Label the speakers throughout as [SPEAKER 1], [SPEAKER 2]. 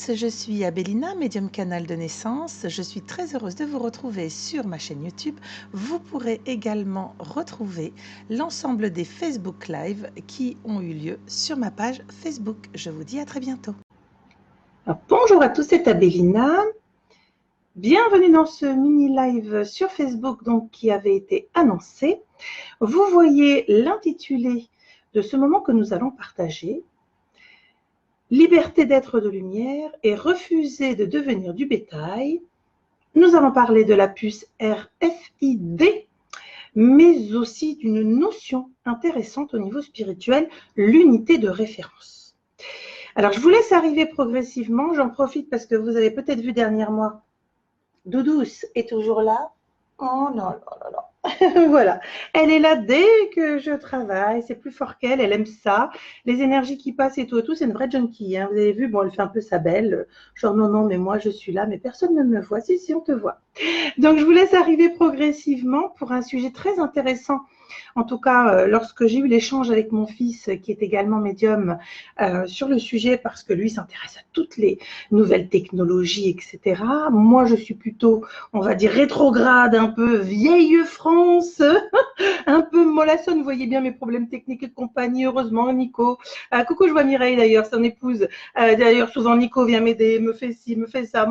[SPEAKER 1] tous, je suis Abélina, médium canal de naissance. Je suis très heureuse de vous retrouver sur ma chaîne YouTube. Vous pourrez également retrouver l'ensemble des Facebook Live qui ont eu lieu sur ma page Facebook. Je vous dis à très bientôt.
[SPEAKER 2] Alors, bonjour à tous, c'est Abélina. Bienvenue dans ce mini live sur Facebook donc, qui avait été annoncé. Vous voyez l'intitulé de ce moment que nous allons partager. Liberté d'être de lumière et refuser de devenir du bétail. Nous allons parler de la puce RFID, mais aussi d'une notion intéressante au niveau spirituel, l'unité de référence. Alors, je vous laisse arriver progressivement. J'en profite parce que vous avez peut-être vu dernièrement, Doudouce est toujours là. Oh non, non, non, non. Voilà, elle est là dès que je travaille, c'est plus fort qu'elle, elle aime ça, les énergies qui passent et tout, c'est une vraie junkie, hein. Vous avez vu, bon, elle fait un peu sa belle, genre non, non, mais moi je suis là, mais personne ne me voit, si, on te voit. Donc je vous laisse arriver progressivement pour un sujet très intéressant. En tout cas, lorsque j'ai eu l'échange avec mon fils, qui est également médium, sur le sujet, parce que lui s'intéresse à toutes les nouvelles technologies, etc. Moi, je suis plutôt, on va dire, rétrograde, un peu vieille France, un peu mollassonne. Vous voyez bien mes problèmes techniques et compagnie. Heureusement, Nico. Coucou, je vois Mireille d'ailleurs, son épouse. D'ailleurs, souvent, Nico vient m'aider, me fait ci, me fait ça,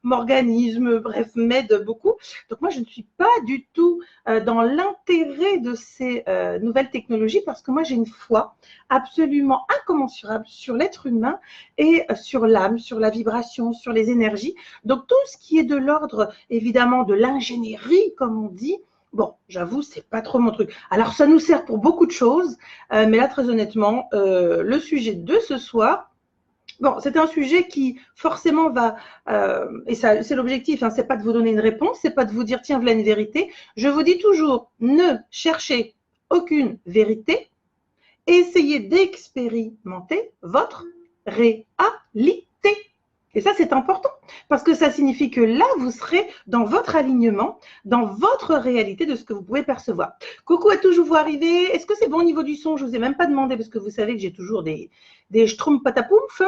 [SPEAKER 2] m'organise, bref, m'aide beaucoup. Donc, moi, je ne suis pas du tout dans l'intérêt de ces nouvelles technologies parce que moi, j'ai une foi absolument incommensurable sur l'être humain et sur l'âme, sur la vibration, sur les énergies. Donc, tout ce qui est de l'ordre, évidemment, de l'ingénierie, comme on dit, bon, j'avoue, c'est pas trop mon truc. Alors, ça nous sert pour beaucoup de choses, mais là, très honnêtement, le sujet de ce soir, bon, c'est un sujet qui forcément va, et ça, c'est l'objectif, hein, c'est pas de vous donner une réponse, c'est pas de vous dire tiens, voilà une vérité. Je vous dis toujours, ne cherchez aucune vérité, essayez d'expérimenter votre réalité. Et ça, c'est important parce que ça signifie que là, vous serez dans votre alignement, dans votre réalité de ce que vous pouvez percevoir. Coucou à tous, je vous vois arriver. Est-ce que c'est bon au niveau du son? Je ne vous ai même pas demandé parce que vous savez que j'ai toujours des schtroumpfs patapoumf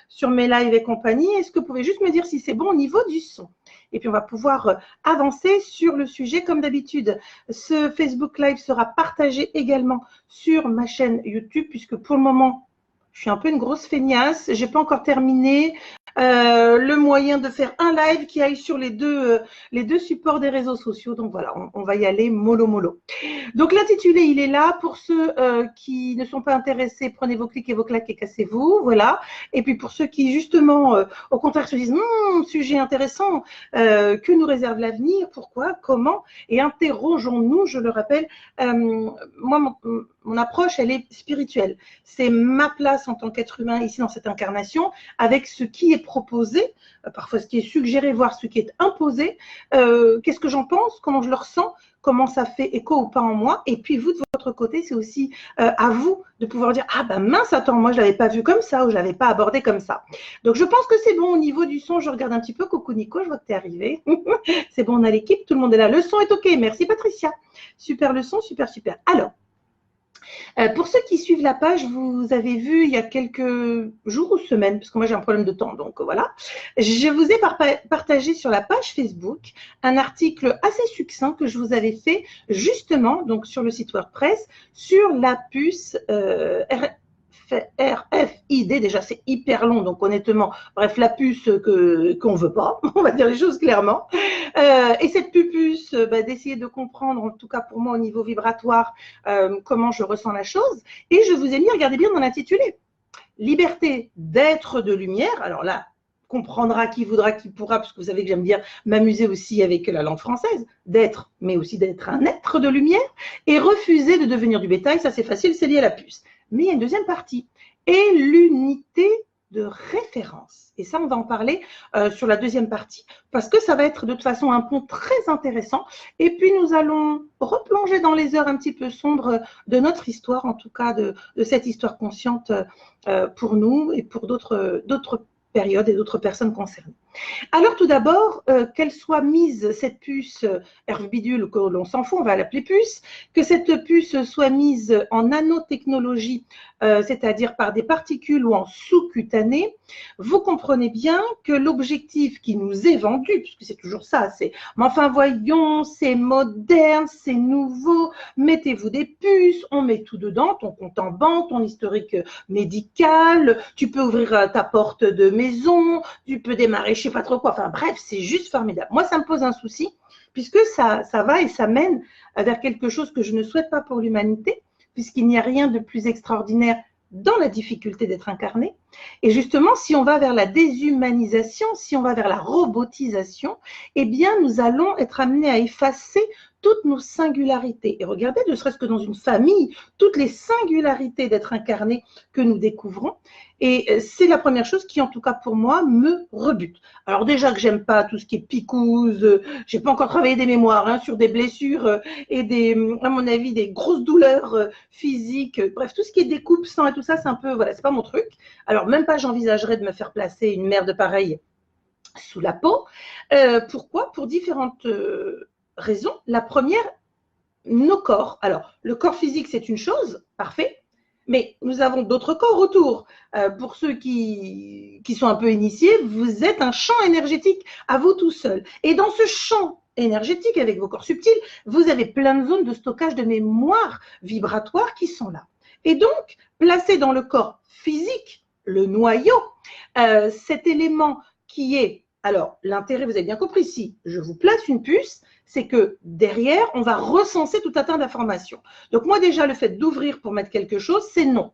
[SPEAKER 2] sur mes lives et compagnie. Est-ce que vous pouvez juste me dire si c'est bon au niveau du son? Et puis, on va pouvoir avancer sur le sujet. Comme d'habitude, ce Facebook Live sera partagé également sur ma chaîne YouTube puisque pour le moment, je suis un peu une grosse feignasse. Je n'ai pas encore terminé le moyen de faire un live qui aille sur les deux supports des réseaux sociaux. Donc voilà, on va y aller mollo mollo. Donc l'intitulé, il est là. Pour ceux qui ne sont pas intéressés, prenez vos clics et vos claques et cassez-vous. Voilà. Et puis pour ceux qui justement, au contraire, se disent sujet intéressant, que nous réserve l'avenir, pourquoi, comment, et interrogeons-nous, je le rappelle, moi, mon approche, elle est spirituelle. C'est ma place en tant qu'être humain ici dans cette incarnation, avec ce qui est proposé, parfois ce qui est suggéré, voire ce qui est imposé. Qu'est-ce que j'en pense, comment je le ressens, comment ça fait écho ou pas en moi. Et puis vous, de votre côté, c'est aussi à vous de pouvoir dire « Ah ben mince, attends, moi je ne l'avais pas vu comme ça ou je ne l'avais pas abordé comme ça. » Donc je pense que c'est bon au niveau du son. Je regarde un petit peu. Coucou Nico, je vois que tu es arrivé. C'est bon, on a l'équipe, tout le monde est là. Le son est OK. Merci Patricia. Super le son, super, super. Alors, pour ceux qui suivent la page, vous avez vu il y a quelques jours ou semaines, parce que moi j'ai un problème de temps, donc voilà, je vous ai partagé sur la page Facebook un article assez succinct que je vous avais fait justement donc sur le site WordPress sur la puce RFID, déjà c'est hyper long, donc honnêtement, bref, la puce qu'on ne veut pas, on va dire les choses clairement. Et cette puce, d'essayer de comprendre, en tout cas pour moi au niveau vibratoire, comment je ressens la chose. Et je vous ai mis, regardez bien dans l'intitulé, liberté d'être de lumière. Alors là, comprendra qui voudra, qui pourra, parce que vous savez que j'aime bien m'amuser aussi avec la langue française, d'être, mais aussi d'être un être de lumière, et refuser de devenir du bétail, ça c'est facile, c'est lié à la puce. Mais il y a une deuxième partie, et l'unité de référence. Et ça, on va en parler sur la deuxième partie, parce que ça va être de toute façon un pont très intéressant. Et puis, nous allons replonger dans les heures un petit peu sombres de notre histoire, en tout cas de cette histoire consciente pour nous et pour d'autres périodes et d'autres personnes concernées. Alors tout d'abord, qu'elle soit mise, cette puce Hervé Bidule, que l'on s'en fout, on va l'appeler puce, que cette puce soit mise en nanotechnologie, c'est-à-dire par des particules ou en sous-cutané, vous comprenez bien que l'objectif qui nous est vendu, puisque c'est toujours ça, c'est « mais enfin voyons, c'est moderne, c'est nouveau, mettez-vous des puces, on met tout dedans, ton compte en banque, ton historique médical, tu peux ouvrir ta porte de maison, tu peux démarrer je sais pas trop quoi, enfin bref, c'est juste formidable. Moi, ça me pose un souci, puisque ça va et ça mène vers quelque chose que je ne souhaite pas pour l'humanité, puisqu'il n'y a rien de plus extraordinaire dans la difficulté d'être incarné. Et justement, si on va vers la déshumanisation, si on va vers la robotisation, eh bien, nous allons être amenés à effacer toutes nos singularités. Et regardez, ne serait-ce que dans une famille, toutes les singularités d'être incarné que nous découvrons. Et c'est la première chose qui, en tout cas pour moi, me rebute. Alors déjà que j'aime pas tout ce qui est picouse, j'ai pas encore travaillé des mémoires sur des blessures et des, à mon avis, des grosses douleurs physiques. Bref, tout ce qui est découpe, sang et tout ça, c'est un peu, voilà, c'est pas mon truc. Alors même pas, j'envisagerais de me faire placer une merde pareille sous la peau. Pourquoi? Pour différentes raisons. La première, nos corps. Alors, le corps physique, c'est une chose, parfait. Mais nous avons d'autres corps autour. Pour ceux qui sont un peu initiés, vous êtes un champ énergétique à vous tout seul. Et dans ce champ énergétique, avec vos corps subtils, vous avez plein de zones de stockage de mémoire vibratoire qui sont là. Et donc, placé dans le corps physique, le noyau, cet élément qui est, alors l'intérêt, vous avez bien compris, si je vous place une puce, c'est que derrière, on va recenser tout un tas d'informations. Donc moi déjà, le fait d'ouvrir pour mettre quelque chose, c'est non.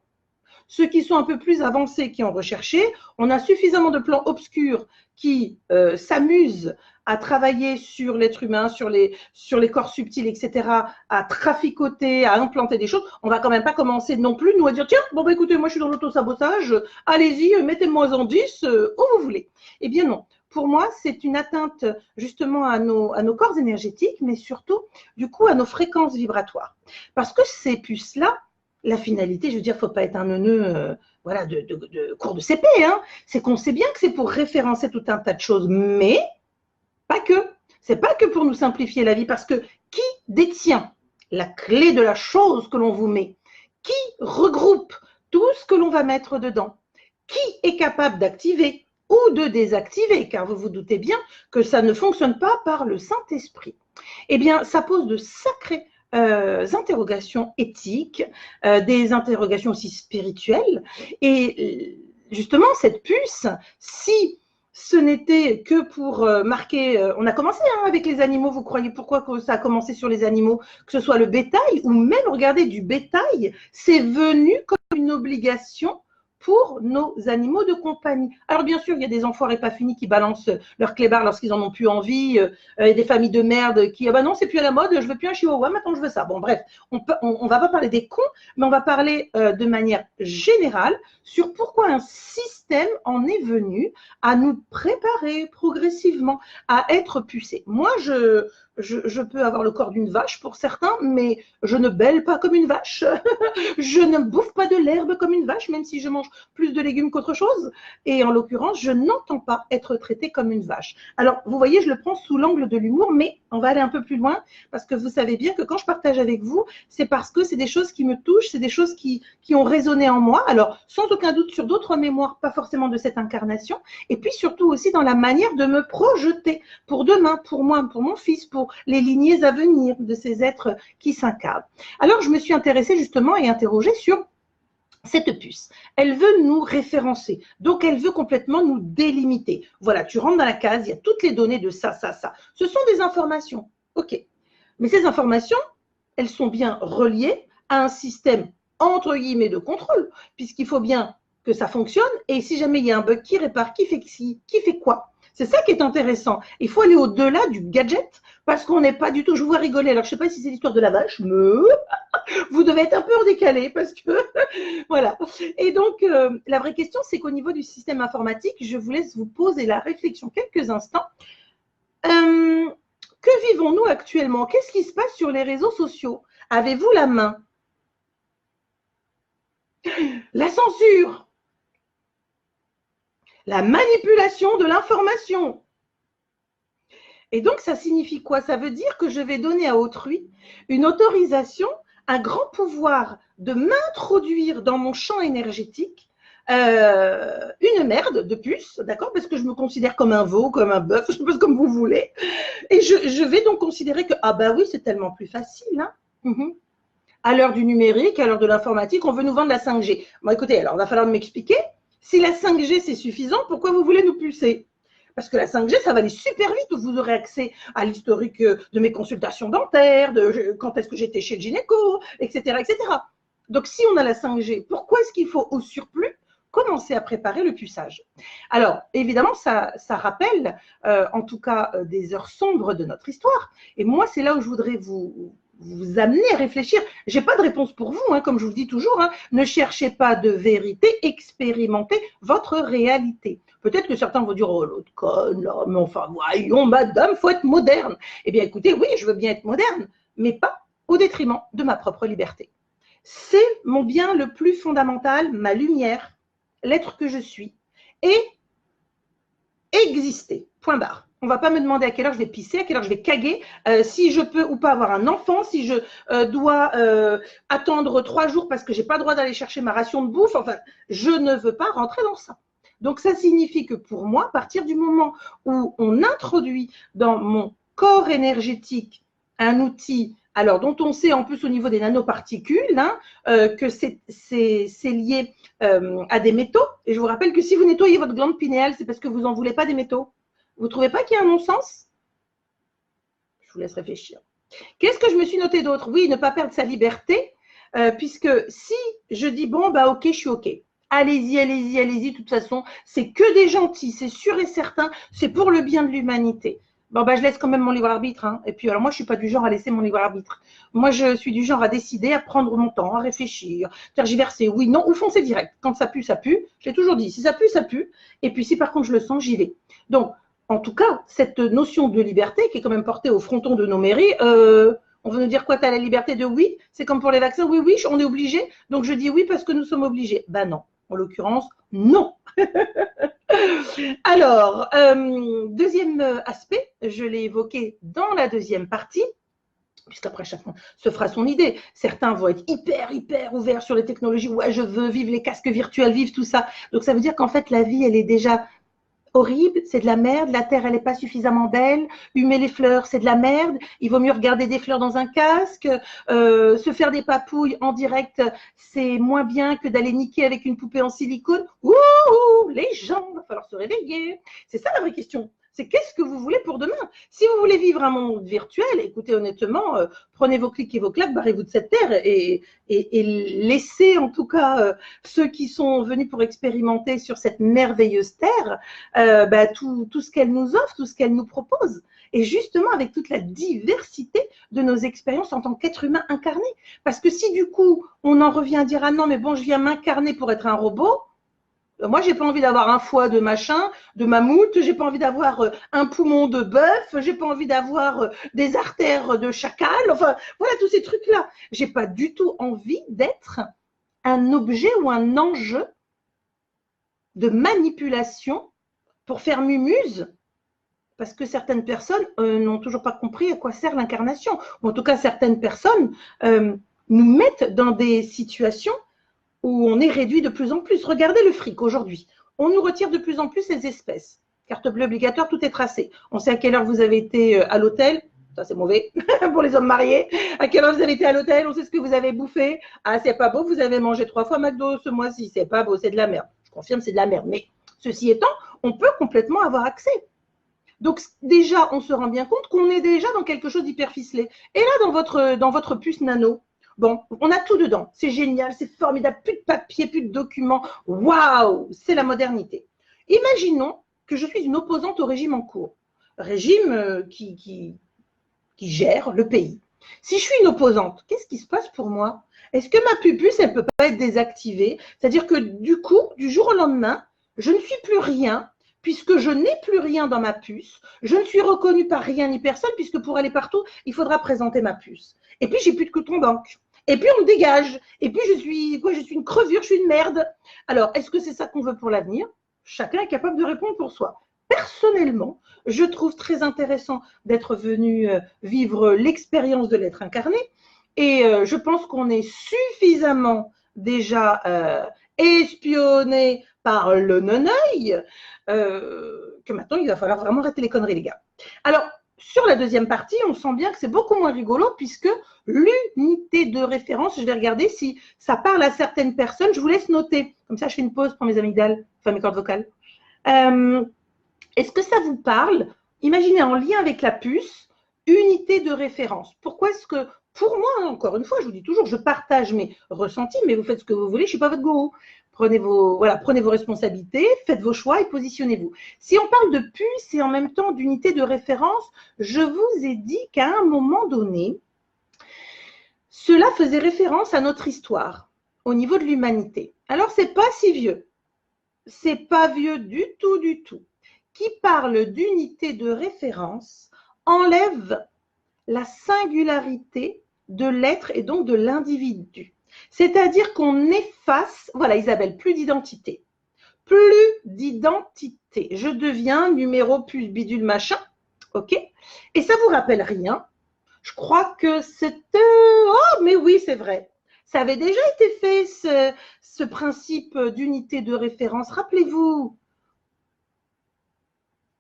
[SPEAKER 2] Ceux qui sont un peu plus avancés, qui ont recherché, on a suffisamment de plans obscurs qui s'amusent à travailler sur l'être humain, sur les corps subtils, etc., à traficoter, à implanter des choses. On va quand même pas commencer non plus, nous, à dire, tiens, bon, bah, écoutez, moi, je suis dans l'autosabotage, allez-y, mettez-moi en 10, où vous voulez. Eh bien, non. Pour moi, c'est une atteinte justement à nos corps énergétiques, mais surtout, du coup, à nos fréquences vibratoires. Parce que ces puces-là, la finalité, je veux dire, il ne faut pas être un neuneu voilà, de cours de CP, hein. C'est qu'on sait bien que c'est pour référencer tout un tas de choses, mais pas que. C'est pas que pour nous simplifier la vie, parce que qui détient la clé de la chose que l'on vous met? Qui regroupe tout ce que l'on va mettre dedans? Qui est capable d'activer ou de désactiver? Car vous vous doutez bien que ça ne fonctionne pas par le Saint-Esprit. Eh bien, ça pose de sacrés interrogations éthiques, des interrogations aussi spirituelles. Et justement, cette puce, si ce n'était que pour marquer, on a commencé avec les animaux, vous croyez pourquoi que ça a commencé sur les animaux, que ce soit le bétail ou même, regardez, du bétail, c'est venu comme une obligation pour nos animaux de compagnie. Alors bien sûr, il y a des enfoirés pas finis qui balancent leur clébard lorsqu'ils en ont plus envie, et des familles de merde qui, ah bah non, c'est plus à la mode, je veux plus un chihuahua, maintenant je veux ça. Bon bref, on va pas parler des cons, mais on va parler de manière générale sur pourquoi un système en est venu à nous préparer progressivement à être pucés. Moi, je peux avoir le corps d'une vache pour certains, mais je ne bêle pas comme une vache. Je ne bouffe pas de l'herbe comme une vache, même si je mange plus de légumes qu'autre chose. Et en l'occurrence, je n'entends pas être traitée comme une vache. Alors, vous voyez, je le prends sous l'angle de l'humour, mais on va aller un peu plus loin, parce que vous savez bien que quand je partage avec vous, c'est parce que c'est des choses qui me touchent, c'est des choses qui ont résonné en moi. Alors, sans aucun doute sur d'autres mémoires, pas forcément de cette incarnation, et puis surtout aussi dans la manière de me projeter pour demain, pour moi, pour mon fils, pour les lignées à venir de ces êtres qui s'incarnent. Alors, je me suis intéressée justement et interrogée sur cette puce. Elle veut nous référencer, donc elle veut complètement nous délimiter. Voilà, tu rentres dans la case, il y a toutes les données de ça, ça, ça. Ce sont des informations, ok. Mais ces informations, elles sont bien reliées à un système entre guillemets de contrôle, puisqu'il faut bien que ça fonctionne, et si jamais il y a un bug, qui répare, qui fait quoi? C'est ça qui est intéressant. Il faut aller au-delà du gadget, parce qu'on n'est pas du tout, je vous vois rigoler, alors je ne sais pas si c'est l'histoire de la vache, mais vous devez être un peu en décalé, parce que, voilà. Et donc, la vraie question, c'est qu'au niveau du système informatique, je vous laisse vous poser la réflexion quelques instants. Que vivons-nous actuellement? Qu'est-ce qui se passe sur les réseaux sociaux? Avez-vous la main? La censure, La manipulation de l'information. Et donc, ça signifie quoi? Ça veut dire que je vais donner à autrui une autorisation, un grand pouvoir de m'introduire dans mon champ énergétique une merde de puce, d'accord? Parce que je me considère comme un veau, comme un bœuf, je sais pas comme vous voulez. Et je vais donc considérer que, ah bah oui, c'est tellement plus facile, hein. À l'heure du numérique, à l'heure de l'informatique, on veut nous vendre la 5G. Bon, écoutez, alors il va falloir m'expliquer. Si la 5G, c'est suffisant, pourquoi vous voulez nous pulser? Parce que la 5G, ça va aller super vite. Vous aurez accès à l'historique de mes consultations dentaires, de quand est-ce que j'étais chez le gynéco, etc., etc. Donc, si on a la 5G, pourquoi est-ce qu'il faut au surplus commencer à préparer le puçage? Alors, évidemment, ça rappelle, en tout cas, des heures sombres de notre histoire. Et moi, c'est là où je voudrais vous amener à réfléchir. Je n'ai pas de réponse pour vous, hein, comme je vous le dis toujours. Hein, ne cherchez pas de vérité, expérimentez votre réalité. Peut-être que certains vont dire, oh l'autre conne, là, mais enfin, voyons, madame, il faut être moderne. Eh bien, écoutez, oui, je veux bien être moderne, mais pas au détriment de ma propre liberté. C'est mon bien le plus fondamental, ma lumière, l'être que je suis, et exister, point barre. On ne va pas me demander à quelle heure je vais pisser, à quelle heure je vais caguer, si je peux ou pas avoir un enfant, si je dois attendre 3 jours parce que je n'ai pas le droit d'aller chercher ma ration de bouffe. Enfin, je ne veux pas rentrer dans ça. Donc, ça signifie que pour moi, à partir du moment où on introduit dans mon corps énergétique un outil, alors dont on sait en plus au niveau des nanoparticules, hein, que c'est lié à des métaux. Et je vous rappelle que si vous nettoyez votre glande pinéale, c'est parce que vous n'en voulez pas des métaux. Vous ne trouvez pas qu'il y a un non-sens? Je vous laisse réfléchir. Qu'est-ce que je me suis noté d'autre? Oui, ne pas perdre sa liberté, puisque si je dis, bon, bah ok, je suis ok. Allez-y, allez-y, allez-y. De toute façon, c'est que des gentils, c'est sûr et certain. C'est pour le bien de l'humanité. Bon, bah, je laisse quand même mon libre arbitre. Hein. Et puis, alors, moi, je ne suis pas du genre à laisser mon libre arbitre. Moi, je suis du genre à décider, à prendre mon temps, à réfléchir, tergiverser, oui, non, ou foncer direct. Quand ça pue, ça pue. Je l'ai toujours dit. Si ça pue, ça pue. Et puis, si par contre, je le sens, j'y vais. Donc, en tout cas, cette notion de liberté qui est quand même portée au fronton de nos mairies, on veut nous dire quoi? Tu as la liberté de oui? C'est comme pour les vaccins, oui, oui, on est obligé. Donc, je dis oui parce que nous sommes obligés. Ben non. En l'occurrence, non. Alors, deuxième aspect, je l'ai évoqué dans la deuxième partie, puisqu'après chacun se fera son idée. Certains vont être hyper ouverts sur les technologies. Ouais, je veux vivre les casques virtuels, vivre tout ça. Donc, ça veut dire qu'en fait, la vie, elle est déjà horrible, c'est de la merde, la terre elle n'est pas suffisamment belle, humer les fleurs c'est de la merde, il vaut mieux regarder des fleurs dans un casque, se faire des papouilles en direct c'est moins bien que d'aller niquer avec une poupée en silicone. Ouh, les gens, il va falloir se réveiller. C'est ça la vraie question. C'est qu'est-ce que vous voulez pour demain? Si vous voulez vivre un monde virtuel, écoutez honnêtement, prenez vos clics et vos claques, barrez-vous de cette terre et laissez en tout cas ceux qui sont venus pour expérimenter sur cette merveilleuse terre tout ce qu'elle nous offre, tout ce qu'elle nous propose. Et justement avec toute la diversité de nos expériences en tant qu'être humain incarné. Parce que si du coup on en revient à dire ah non mais bon je viens m'incarner pour être un robot, moi, j'ai pas envie d'avoir un foie de machin, de mammouth, j'ai pas envie d'avoir un poumon de bœuf, j'ai pas envie d'avoir des artères de chacal, enfin, voilà, tous ces trucs-là. J'ai pas du tout envie d'être un objet ou un enjeu de manipulation pour faire mumuse, parce que certaines personnes n'ont toujours pas compris à quoi sert l'incarnation. Ou en tout cas, certaines personnes nous mettent dans des situations où on est réduit de plus en plus. Regardez le fric aujourd'hui. On nous retire de plus en plus les espèces. Carte bleue obligatoire, tout est tracé. On sait à quelle heure vous avez été à l'hôtel. Ça, c'est mauvais pour les hommes mariés. À quelle heure vous avez été à l'hôtel, on sait ce que vous avez bouffé. Ah, c'est pas beau, vous avez mangé 3 fois McDo ce mois-ci. C'est pas beau, c'est de la merde. Je confirme, c'est de la merde. Mais ceci étant, on peut complètement avoir accès. Donc déjà, on se rend bien compte qu'on est déjà dans quelque chose d'hyper ficelé. Et là, dans votre puce nano, bon, on a tout dedans. C'est génial, c'est formidable. Plus de papier, plus de documents. Waouh, c'est la modernité. Imaginons que je suis une opposante au régime en cours. Régime qui gère le pays. Si je suis une opposante, qu'est-ce qui se passe pour moi? Est-ce que ma pupuce, elle ne peut pas être désactivée? C'est-à-dire que du coup, du jour au lendemain, je ne suis plus rien, puisque je n'ai plus rien dans ma puce, je ne suis reconnue par rien ni personne, puisque pour aller partout, il faudra présenter ma puce. Et puis, j'ai plus de compte en banque. Et puis, on me dégage. Et puis, je suis une crevure, je suis une merde. Alors, est-ce que c'est ça qu'on veut pour l'avenir? chacun est capable de répondre pour soi. Personnellement, je trouve très intéressant d'être venu vivre l'expérience de l'être incarné et je pense qu'on est suffisamment déjà espionné par le non-œil que maintenant il va falloir vraiment arrêter les conneries, les gars. Alors, sur la deuxième partie, on sent bien que c'est beaucoup moins rigolo puisque l'unité de référence, je vais regarder si ça parle à certaines personnes. Je vous laisse noter. Comme ça, je fais une pause pour mes amygdales, enfin mes cordes vocales. Est-ce que ça vous parle? Imaginez en lien avec la puce, unité de référence. Pourquoi est-ce que, pour moi, encore une fois, je vous dis toujours, je partage mes ressentis, mais vous faites ce que vous voulez, je ne suis pas votre gourou. Prenez vos responsabilités, faites vos choix et positionnez-vous. Si on parle de puce et en même temps d'unité de référence, je vous ai dit qu'à un moment donné, cela faisait référence à notre histoire au niveau de l'humanité. Alors, ce n'est pas si vieux. C'est pas vieux du tout, du tout. Qui parle d'unité de référence enlève la singularité de l'être et donc de l'individu. C'est-à-dire qu'on efface, voilà Isabelle, plus d'identité. Plus d'identité. Je deviens numéro plus bidule machin, ok? Et ça vous rappelle rien? Je crois que c'était… Oh, mais oui, c'est vrai. Ça avait déjà été fait, ce principe d'unité de référence. Rappelez-vous,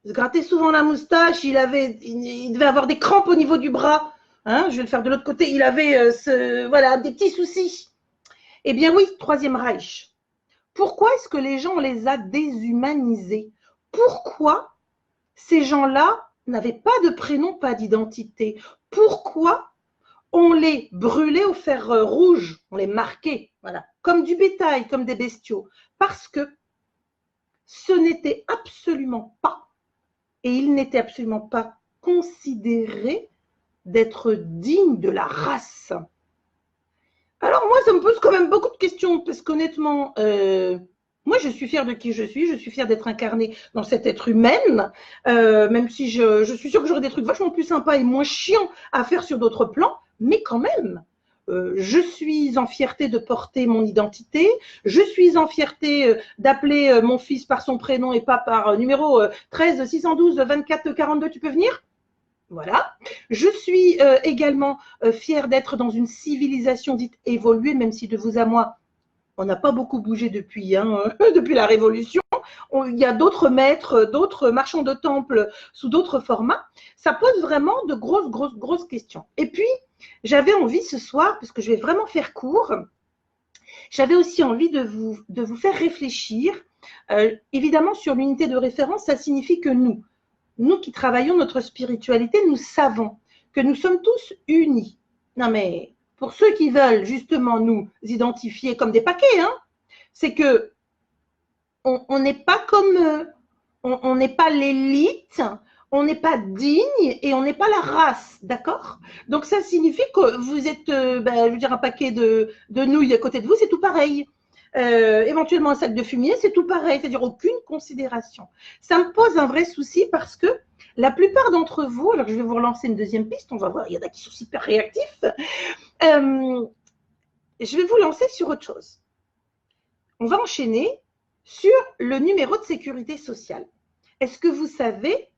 [SPEAKER 2] il se grattait souvent la moustache, il devait avoir des crampes au niveau du bras. Hein, je vais le faire de l'autre côté. Il avait voilà, des petits soucis. Eh bien oui, Troisième Reich. Pourquoi est-ce que les gens, on les a déshumanisés? Pourquoi ces gens-là n'avaient pas de prénom, pas d'identité? Pourquoi on les brûlait au fer rouge, on les marquait, voilà, comme du bétail, comme des bestiaux? Parce que ce n'était absolument pas, et il n'était absolument pas considéré d'être digne de la race. Alors moi, ça me pose quand même beaucoup de questions, parce qu'honnêtement, moi, je suis fière de qui je suis fière d'être incarnée dans cette être humaine, même si je suis sûre que j'aurais des trucs vachement plus sympas et moins chiants à faire sur d'autres plans, mais quand même, je suis en fierté de porter mon identité, je suis en fierté d'appeler mon fils par son prénom et pas par numéro 13 612 24 42, tu peux venir? Voilà. Je suis également fière d'être dans une civilisation dite évoluée, même si de vous à moi, on n'a pas beaucoup bougé depuis, depuis la Révolution. Il y a d'autres maîtres, d'autres marchands de temples sous d'autres formats. Ça pose vraiment de grosses questions. Et puis, j'avais envie ce soir, parce que je vais vraiment faire court, j'avais aussi envie de vous faire réfléchir. Évidemment, sur l'unité de référence, ça signifie que nous qui travaillons notre spiritualité, nous savons que nous sommes tous unis. Non mais, pour ceux qui veulent justement nous identifier comme des paquets, hein, c'est que on n'est pas comme eux, on n'est pas l'élite, on n'est pas digne et on n'est pas la race, d'accord? Donc ça signifie que vous êtes, je veux dire, un paquet de nouilles à côté de vous, c'est tout pareil. Éventuellement un sac de fumier, c'est tout pareil, c'est-à-dire aucune considération. Ça me pose un vrai souci parce que la plupart d'entre vous, alors je vais vous relancer une deuxième piste, on va voir, il y en a qui sont super réactifs, je vais vous lancer sur autre chose. On va enchaîner sur le numéro de sécurité sociale. Est-ce que vous savez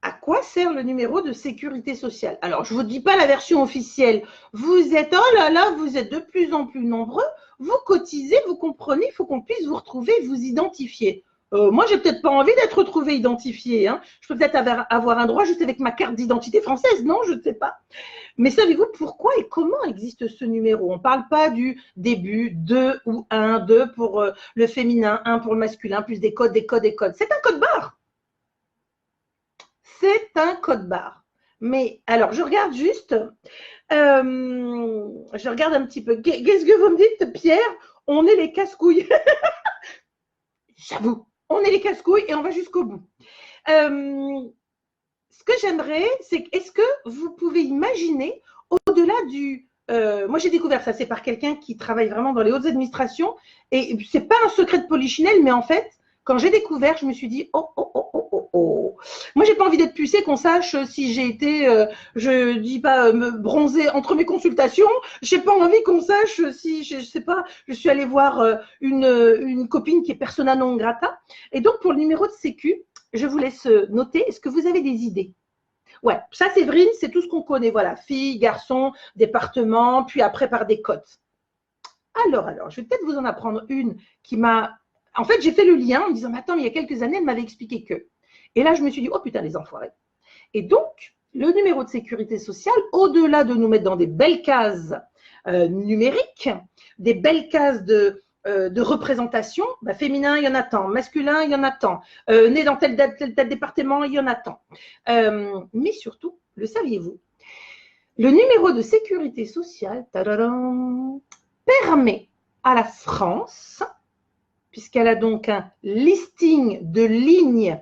[SPEAKER 2] à quoi sert le numéro de sécurité sociale? Alors, je ne vous dis pas la version officielle. Vous êtes, oh là là, vous êtes de plus en plus nombreux. Vous cotisez, vous comprenez, il faut qu'on puisse vous retrouver, vous identifier. Moi, j'ai peut-être pas envie d'être retrouvé identifié. Hein. Je peux peut-être avoir un droit juste avec ma carte d'identité française. Non, je ne sais pas. Mais savez-vous pourquoi et comment existe ce numéro? On ne parle pas du début, 2 ou 1, 2 pour le féminin, 1 pour le masculin, plus des codes, des codes, des codes. C'est un code barre. C'est un code barre. Mais alors, je regarde juste, je regarde un petit peu. Qu'est-ce que vous me dites, Pierre? On est les casse-couilles. J'avoue, on est les casse-couilles et on va jusqu'au bout. Ce que j'aimerais, c'est est-ce que vous pouvez imaginer, au-delà du… moi, j'ai découvert ça, c'est par quelqu'un qui travaille vraiment dans les hautes administrations et c'est pas un secret de polichinelle, mais en fait, quand j'ai découvert, je me suis dit, oh, oh, oh, oh, oh, oh. Moi, j'ai pas envie d'être pucée, qu'on sache si j'ai été, je dis pas, me bronzer entre mes consultations. J'ai pas envie qu'on sache si, je sais pas, je suis allée voir une copine qui est persona non grata. Et donc, pour le numéro de sécu, je vous laisse noter. Est-ce que vous avez des idées? Ouais, ça, Séverine, c'est tout ce qu'on connaît. Voilà, fille, garçon, département, puis après par des cotes. Alors, je vais peut-être vous en apprendre une qui m'a… En fait, j'ai fait le lien en me disant, mais attends, mais il y a quelques années, elle m'avait expliqué que. Et là, je me suis dit, oh putain, les enfoirés. Et donc, le numéro de sécurité sociale, au-delà de nous mettre dans des belles cases numériques, des belles cases de représentation, bah, féminin, il y en a tant, masculin, il y en a tant, né dans tel département, il y en a tant. Mais surtout, le saviez-vous, le numéro de sécurité sociale permet à la France, puisqu'elle a donc un listing de lignes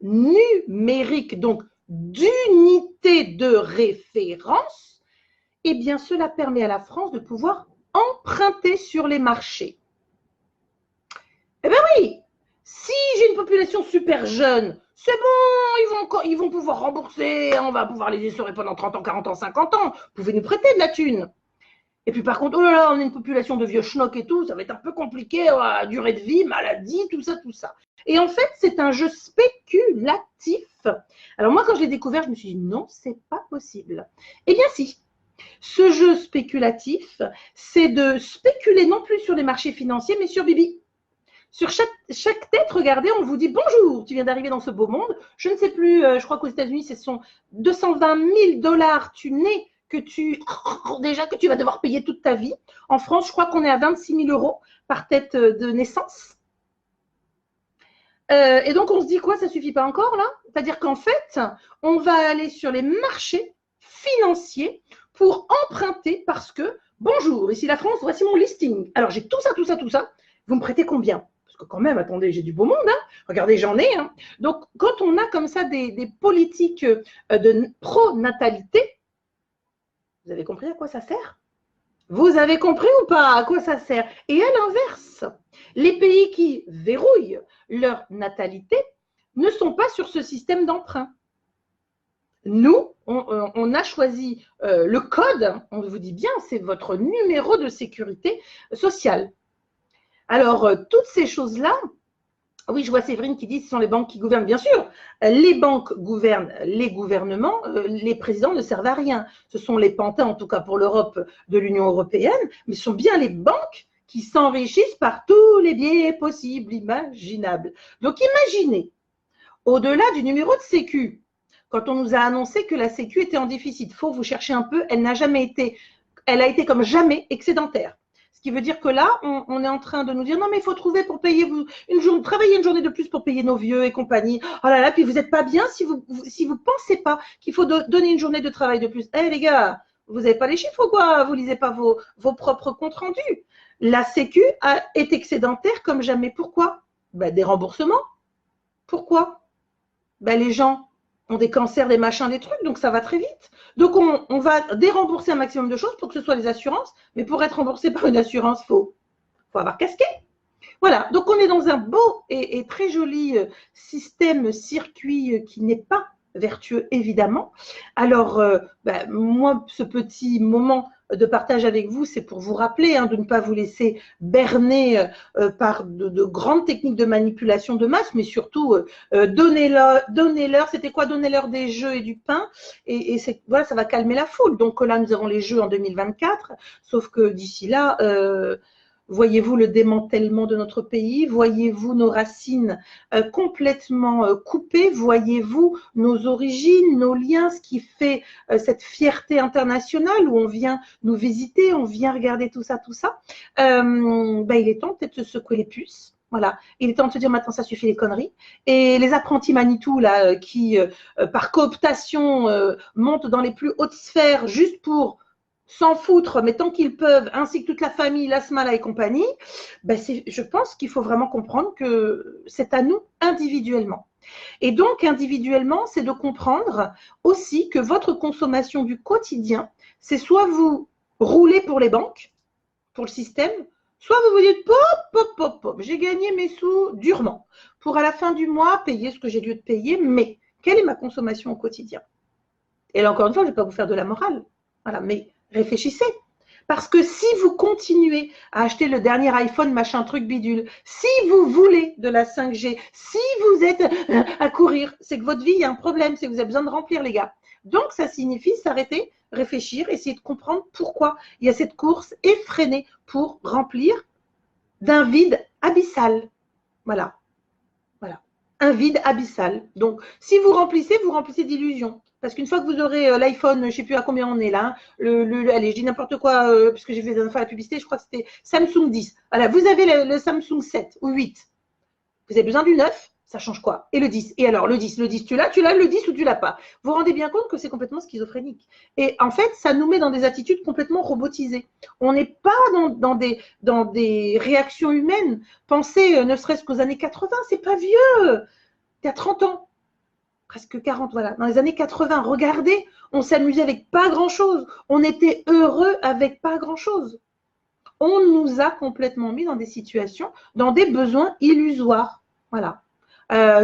[SPEAKER 2] numériques, donc d'unités de référence, eh bien cela permet à la France de pouvoir emprunter sur les marchés. Eh bien oui, si j'ai une population super jeune, c'est bon, ils vont pouvoir rembourser, on va pouvoir les essorer pendant 30 ans, 40 ans, 50 ans, vous pouvez nous prêter de la thune. Et puis par contre, oh là là, on est une population de vieux schnock et tout, ça va être un peu compliqué, durée de vie, maladie, tout ça, tout ça. Et en fait, c'est un jeu spéculatif. Alors moi, quand je l'ai découvert, je me suis dit non, c'est pas possible. Eh bien si, ce jeu spéculatif, c'est de spéculer non plus sur les marchés financiers, mais sur Bibi. Sur chaque tête, regardez, on vous dit bonjour, tu viens d'arriver dans ce beau monde. Je ne sais plus, je crois qu'aux États-Unis, ce sont 220 000 $, tu nais que tu vas devoir payer toute ta vie. En France, je crois qu'on est à 26 000 € par tête de naissance. Et donc, on se dit quoi? Ça ne suffit pas encore là? C'est-à-dire qu'en fait, on va aller sur les marchés financiers pour emprunter parce que, bonjour, ici la France, voici mon listing. Alors, j'ai tout ça, tout ça, tout ça. Vous me prêtez combien? Parce que quand même, attendez, j'ai du beau monde. Hein. Regardez, j'en ai. Hein. Donc, quand on a comme ça des politiques de pro-natalité, vous avez compris à quoi ça sert? Vous avez compris ou pas à quoi ça sert? Et à l'inverse, les pays qui verrouillent leur natalité ne sont pas sur ce système d'emprunt. Nous, on a choisi le code, on vous dit bien, c'est votre numéro de sécurité sociale. Alors, toutes ces choses-là, oui, je vois Séverine qui dit que ce sont les banques qui gouvernent. Bien sûr, les banques gouvernent les gouvernements, les présidents ne servent à rien. Ce sont les pantins, en tout cas pour l'Europe, de l'Union européenne, mais ce sont bien les banques qui s'enrichissent par tous les biais possibles, imaginables. Donc, imaginez, au-delà du numéro de sécu, quand on nous a annoncé que la sécu était en déficit, il faut vous chercher un peu, elle a été comme jamais excédentaire. Ce qui veut dire que là, on est en train de nous dire non, mais il faut trouver pour payer travailler une journée de plus pour payer nos vieux et compagnie. Oh là là, puis vous n'êtes pas bien si vous pensez pas qu'il faut donner une journée de travail de plus. Eh les gars, vous n'avez pas les chiffres ou quoi? Vous lisez pas vos propres comptes rendus. La Sécu est excédentaire comme jamais. Pourquoi? Ben, des remboursements. Pourquoi? Ben, les gens ont des cancers, des machins, des trucs, donc ça va très vite. Donc, on va dérembourser un maximum de choses pour que ce soit les assurances, mais pour être remboursé par une assurance, il faut avoir casqué. Voilà, donc on est dans un beau et très joli système, circuit qui n'est pas vertueux, évidemment. Alors, moi, ce petit moment de partage avec vous, c'est pour vous rappeler de ne pas vous laisser berner par de grandes techniques de manipulation de masse, mais surtout donnez-leur, c'était quoi? Donnez-leur des jeux et du pain, et voilà, ça va calmer la foule. Donc là, nous avons les jeux en 2024, sauf que d'ici là, voyez-vous le démantèlement de notre pays? Voyez-vous nos racines complètement coupées? Voyez-vous nos origines, nos liens, ce qui fait cette fierté internationale où on vient nous visiter, on vient regarder tout ça, tout ça. Il est temps peut-être de secouer les puces. Voilà, il est temps de se dire maintenant ça suffit les conneries. Et les apprentis Manitou là, qui par cooptation montent dans les plus hautes sphères juste pour s'en foutre, mais tant qu'ils peuvent, ainsi que toute la famille, l'Asmala et compagnie, je pense qu'il faut vraiment comprendre que c'est à nous individuellement. Et donc, individuellement, c'est de comprendre aussi que votre consommation du quotidien, c'est soit vous roulez pour les banques, pour le système, Soit vous vous dites, pop, pop, pop, pop, j'ai gagné mes sous durement pour à la fin du mois payer ce que j'ai lieu de payer, mais quelle est ma consommation au quotidien? Et là, encore une fois, je ne vais pas vous faire de la morale. Voilà, mais réfléchissez. Parce que si vous continuez à acheter le dernier iPhone, machin, truc bidule, si vous voulez de la 5G, si vous êtes à courir, c'est que votre vie, il y a un problème, c'est que vous avez besoin de remplir, les gars. Donc, ça signifie s'arrêter, réfléchir, essayer de comprendre pourquoi il y a cette course effrénée pour remplir d'un vide abyssal. Voilà. Voilà. Un vide abyssal. Donc, si vous remplissez d'illusions. Parce qu'une fois que vous aurez l'iPhone, je ne sais plus à combien on est là, allez, je dis n'importe quoi, parce que j'ai fait la dernière fois la publicité, je crois que c'était Samsung 10. Voilà, vous avez le Samsung 7 ou 8. Vous avez besoin du 9, ça change quoi? Et le 10. Et alors, le 10, tu l'as le 10 ou tu l'as pas? Vous vous rendez bien compte que c'est complètement schizophrénique. Et en fait, ça nous met dans des attitudes complètement robotisées. On n'est pas dans des réactions humaines. Pensez, ne serait-ce qu'aux années 80, c'est pas vieux. Il y a 30 ans. Presque 40, voilà. Dans les années 80, regardez, on s'amusait avec pas grand-chose. On était heureux avec pas grand-chose. On nous a complètement mis dans des situations, dans des besoins illusoires. Voilà.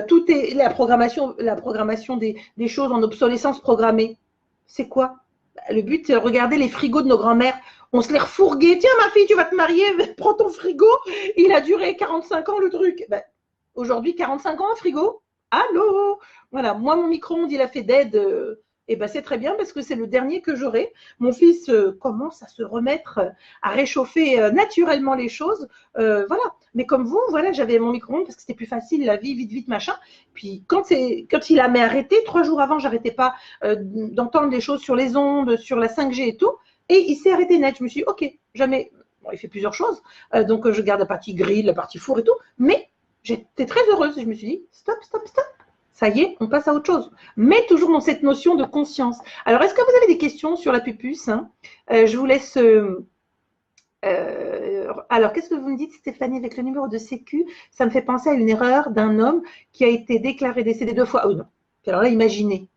[SPEAKER 2] Tout est la programmation des choses en obsolescence programmée. C'est quoi? Le but, c'est de regarder les frigos de nos grands-mères. On se les refourguait. Tiens, ma fille, tu vas te marier, prends ton frigo. Il a duré 45 ans, le truc. Ben, aujourd'hui, 45 ans, un frigo. Allô? Voilà, moi, mon micro-ondes, il a fait d'aide. Et ben, c'est très bien parce que c'est le dernier que j'aurai. Mon fils commence à se remettre, à réchauffer naturellement les choses. Voilà. Mais comme vous, voilà, j'avais mon micro-ondes parce que c'était plus facile, la vie, vite, vite, machin. Puis quand il a arrêté, 3 jours avant, j'arrêtais pas d'entendre des choses sur les ondes, sur la 5G et tout. Et il s'est arrêté net. Je me suis dit, ok, jamais. Bon, il fait plusieurs choses. Donc, je garde la partie grille, la partie four et tout. Mais j'étais très heureuse. Je me suis dit, stop, stop, stop. Ça y est, on passe à autre chose. Mais toujours dans cette notion de conscience. Alors, est-ce que vous avez des questions sur la pupuce? Je vous laisse. Alors, qu'est-ce que vous me dites, Stéphanie, avec le numéro de Sécu? Ça me fait penser à une erreur d'un homme qui a été déclaré décédé 2 fois. Oh non. Alors là, imaginez.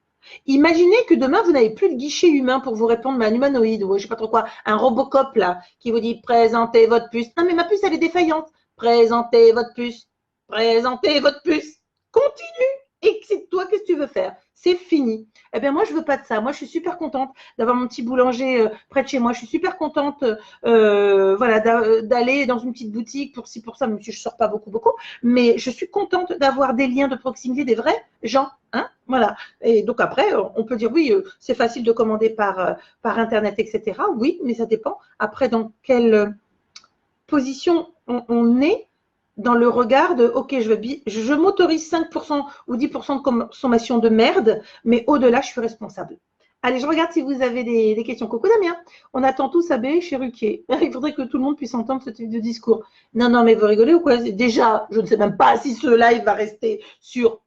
[SPEAKER 2] Imaginez que demain, vous n'avez plus de guichet humain pour vous répondre, mais un humanoïde ou je ne sais pas trop quoi, un Robocop là, qui vous dit présentez votre puce. Non, mais ma puce, elle est défaillante. Présentez votre puce. Présentez votre puce. Continue. Et c'est toi, qu'est-ce que tu veux faire? C'est fini. Eh bien, moi, je ne veux pas de ça. Moi, je suis super contente d'avoir mon petit boulanger près de chez moi. Je suis super contente voilà, d'aller dans une petite boutique pour ci, pour ça, même si je ne sors pas beaucoup. Mais je suis contente d'avoir des liens de proximité, des vrais gens. Hein, voilà. Et donc, après, on peut dire, oui, c'est facile de commander par Internet, etc. Oui, mais ça dépend. Après, dans quelle position on est dans le regard de, ok, je m'autorise 5% ou 10% de consommation de merde, mais au-delà, je suis responsable. Allez, je regarde si vous avez des questions. Coucou Damien, on attend tous Abbé chez Ruquier. Il faudrait que tout le monde puisse entendre ce type de discours. Non, mais vous rigolez ou quoi? Déjà, je ne sais même pas si ce live va rester sur